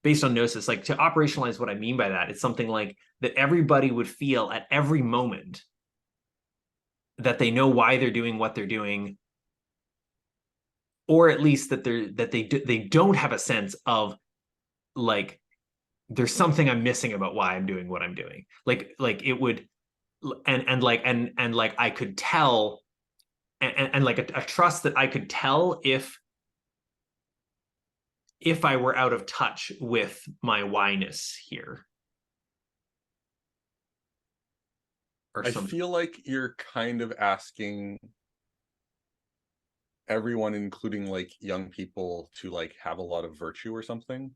A: gnosis, like to operationalize what I mean by that, it's something like that everybody would feel at every moment that they know why they're doing what they're doing, or at least they don't have a sense of like there's something I'm missing about why I'm doing what I'm doing. Like it would, and like I could tell, and like a trust that I could tell if I were out of touch with my whyness here or
B: I
A: something.
B: feel like you're kind of asking everyone, including like young people, to like have a lot of virtue or something.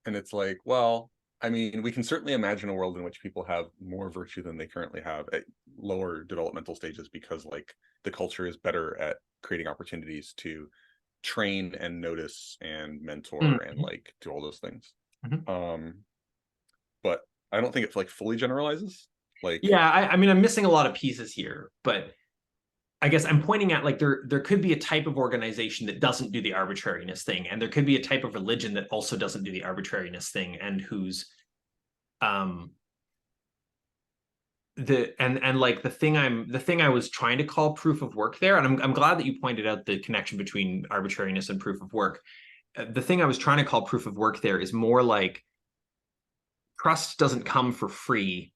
B: And it's like, well, I mean, we can certainly imagine a world in which people have more virtue than they currently have at lower developmental stages, because like the culture is better at creating opportunities to train and notice and mentor and
A: Mm-hmm.
B: like do all those things.
A: Mm-hmm.
B: Um, but I don't think it like fully generalizes. Like,
A: Yeah, I mean, I'm missing a lot of pieces here, but I guess I'm pointing at like there could be a type of organization that doesn't do the arbitrariness thing, and there could be a type of religion that also doesn't do the arbitrariness thing, and whose um and like the thing I was trying to call proof of work there, and I'm glad that you pointed out the connection between arbitrariness and proof of work. The thing I was trying to call proof of work there is more like trust doesn't come for free.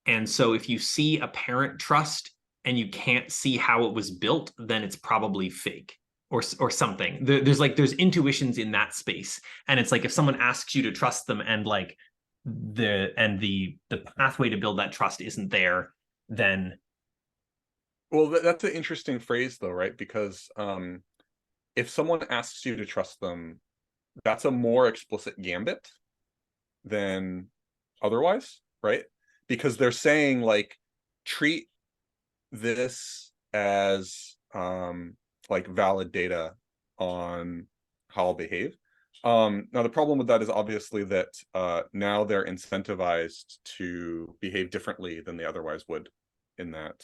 A: And so if you see apparent trust and you can't see how it was built, then it's probably fake or something. There's intuitions in that space. And it's like if someone asks you to trust them and like the pathway to build that trust isn't there, then
B: Well, that's an interesting phrase though, right? Because if someone asks you to trust them, that's a more explicit gambit than otherwise, right? Because they're saying like treat this as like valid data on how I'll behave. Now the problem with that is obviously that now they're incentivized to behave differently than they otherwise would in that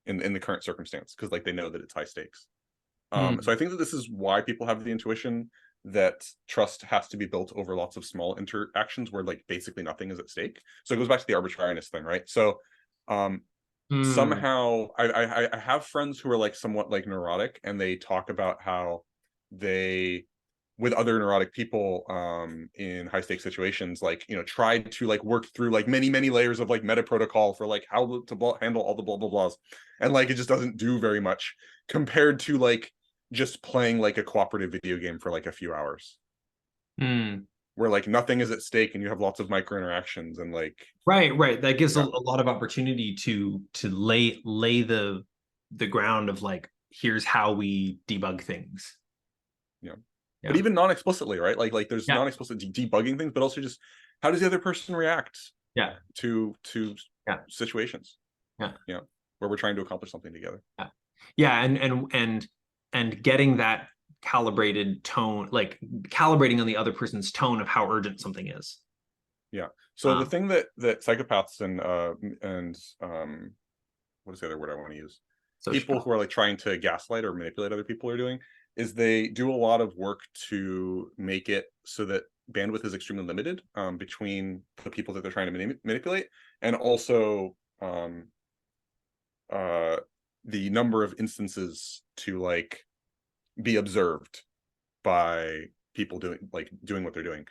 B: in the current circumstance, because like they know that it's high stakes. So I think that this is why people have the intuition that trust has to be built over lots of small interactions where like basically nothing is at stake. So it goes back to the arbitrariness thing, right? So somehow I have friends who are like somewhat like neurotic, and they talk about how they with other neurotic people in high stakes situations, like, you know, tried to like work through like many layers of like meta protocol for like how to handle all the blah blah blahs, and like it just doesn't do very much compared to like just playing like a cooperative video game for like a few hours where like nothing is at stake and you have lots of micro interactions and like
A: right. That gives
B: yeah.
A: a lot of opportunity to lay the ground of like, here's how we debug things.
B: Yeah.
A: Yeah.
B: But even non-explicitly, right? Like there's
A: Yeah.
B: non-explicit debugging things, but also just how does the other person react
A: Yeah.
B: to
A: Yeah.
B: situations?
A: Yeah.
B: Yeah. Where we're trying to accomplish something together.
A: Yeah. And getting that calibrated tone, like calibrating on the other person's tone of how urgent something is.
B: Yeah. So the thing that psychopaths and what is the other word I want to use? People who are like trying to gaslight or manipulate other people are doing is they do a lot of work to make it so that bandwidth is extremely limited between the people that they're trying to manipulate, and also the number of instances to like be observed by people doing what they're doing.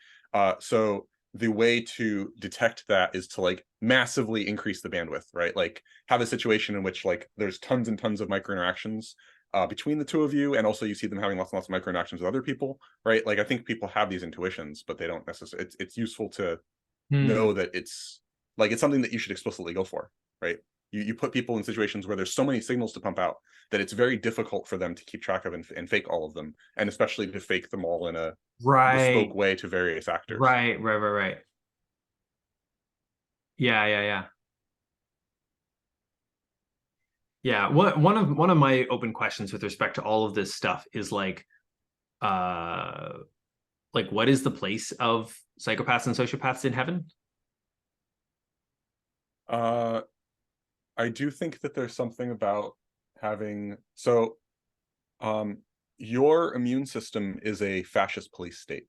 B: So the way to detect that is to like massively increase the bandwidth, right? Like have a situation in which like there's tons and tons of micro interactions between the two of you, and also you see them having lots and lots of micro interactions with other people, right? Like I think people have these intuitions, but they don't necessarily. It's useful to know that it's like it's something that you should explicitly go for, right? You put people in situations where there's so many signals to pump out that it's very difficult for them to keep track of and fake all of them, and especially to fake them all in a bespoke way to various actors.
A: Right. Yeah. Yeah. One of my open questions with respect to all of this stuff is what is the place of psychopaths and sociopaths in heaven?
B: I do think that there's something about having your immune system is a fascist police state.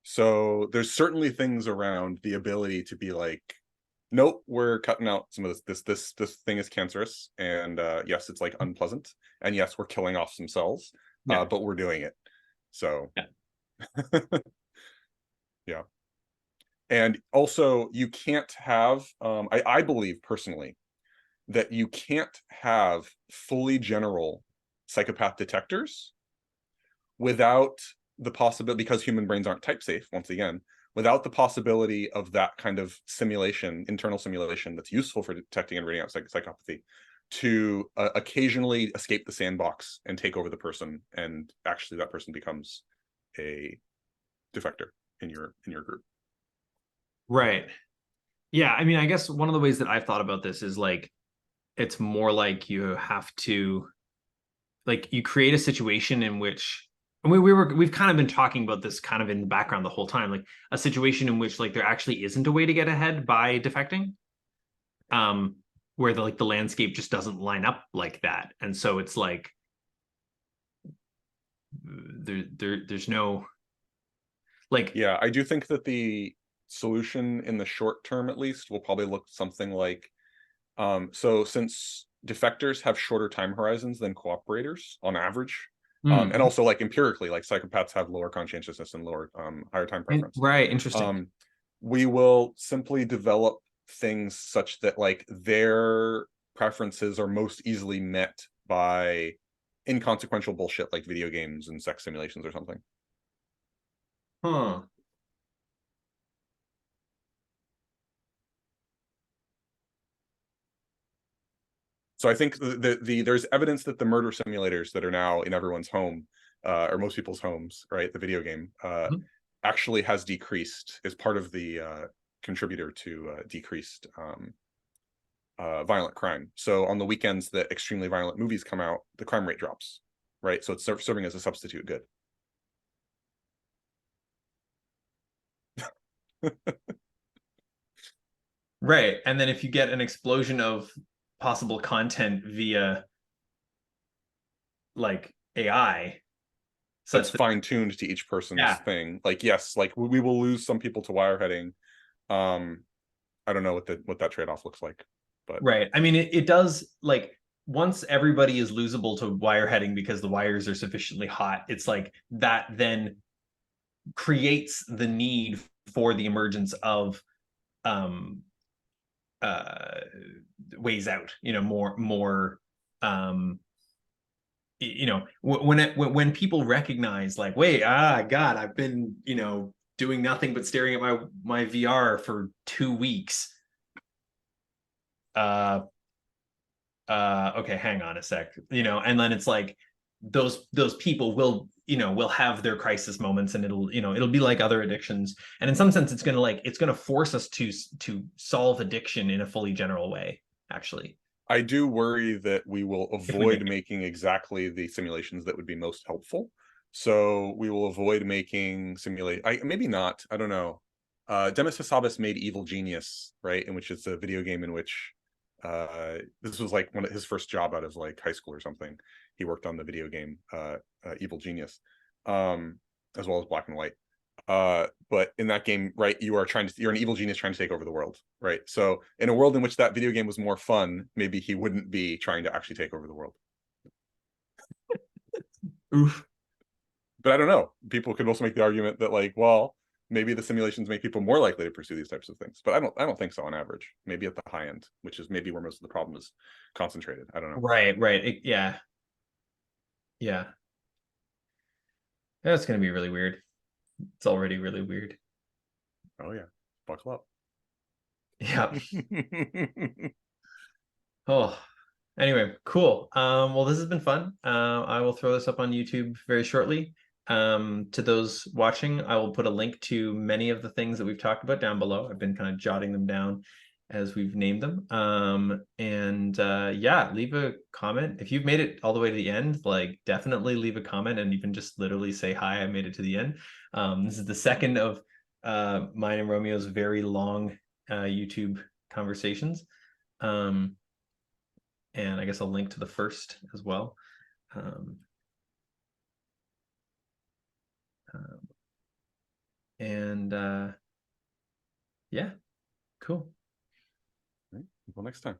B: So there's certainly things around the ability to be like, nope, we're cutting out some of this thing is cancerous, and yes, it's like unpleasant, and yes, we're killing off some cells, but we're doing it. So yeah. And also you can't have I believe personally that you can't have fully general psychopath detectors without the possibility, because human brains aren't type safe, once again, without the possibility of that kind of simulation, internal simulation that's useful for detecting and reading out psychopathy, to occasionally escape the sandbox and take over the person, and actually that person becomes a defector in your group.
A: Right. Yeah. I mean, I guess one of the ways that I've thought about this is like, it's more like you have to, like, you create a situation in which, and we've kind of been talking about this kind of in the background the whole time, like a situation in which like there actually isn't a way to get ahead by defecting. where the landscape just doesn't line up like that. And so it's like there's no like
B: Yeah, I do think that the solution in the short term, at least, will probably look something like, so since defectors have shorter time horizons than cooperators on average, and also like empirically, like psychopaths have lower conscientiousness and lower, higher time preference.
A: right, interesting.
B: We will simply develop things such that like their preferences are most easily met by inconsequential bullshit like video games and sex simulations or something.
A: Huh.
B: So I think there's evidence that the murder simulators that are now in everyone's home, or most people's homes, right? The video game actually has decreased, is part of the contributor to decreased violent crime. So on the weekends that extremely violent movies come out, the crime rate drops, right? So it's serving as a substitute good.
A: Right. And then if you get an explosion of possible content via like AI,
B: That's
A: such that
B: fine-tuned to each person's
A: yeah,
B: thing. Like, yes, like we will lose some people to wireheading. I don't know what that trade-off looks like, but
A: right. I mean, it does like once everybody is losable to wireheading because the wires are sufficiently hot, it's like that then creates the need for the emergence of um uh ways out, more when people recognize like, wait, God, I've been, doing nothing but staring at my VR for 2 weeks. Uh okay, hang on a sec, and then it's like those people will have their crisis moments, and it'll be like other addictions, and in some sense it's gonna force us to solve addiction in a fully general way, actually,
B: I do worry that we will
A: if we make
B: avoid making exactly the simulations that would be most helpful. So we will avoid making maybe not, I don't know. Demis Hassabis made Evil Genius, right? In which it's a video game in which this was like one of his first job out of like high school or something. He worked on the video game Evil Genius, as well as Black and White. But in that game, right, you're an evil genius trying to take over the world, right? So in a world in which that video game was more fun, maybe he wouldn't be trying to actually take over the world.
A: oof.
B: But I don't know. People could also make the argument that like, well, maybe the simulations make people more likely to pursue these types of things. But I don't think so on average. Maybe at the high end, which is maybe where most of the problem is concentrated. I don't know.
A: Right, yeah, yeah, that's gonna be really weird. It's already really weird.
B: Oh yeah. Buckle up.
A: Yeah. Oh, anyway, cool. Well, this has been fun. I will throw this up on YouTube very shortly. To those watching, I will put a link to many of the things that we've talked about down below. I've been kind of jotting them down as we've named them. And yeah, leave a comment. If you've made it all the way to the end, like definitely leave a comment and even just literally say, hi, I made it to the end. This is the second of mine and Romeo's very long YouTube conversations. Um, and I guess I'll link to the first as well. Um, and yeah, cool.
B: Right. Until next time.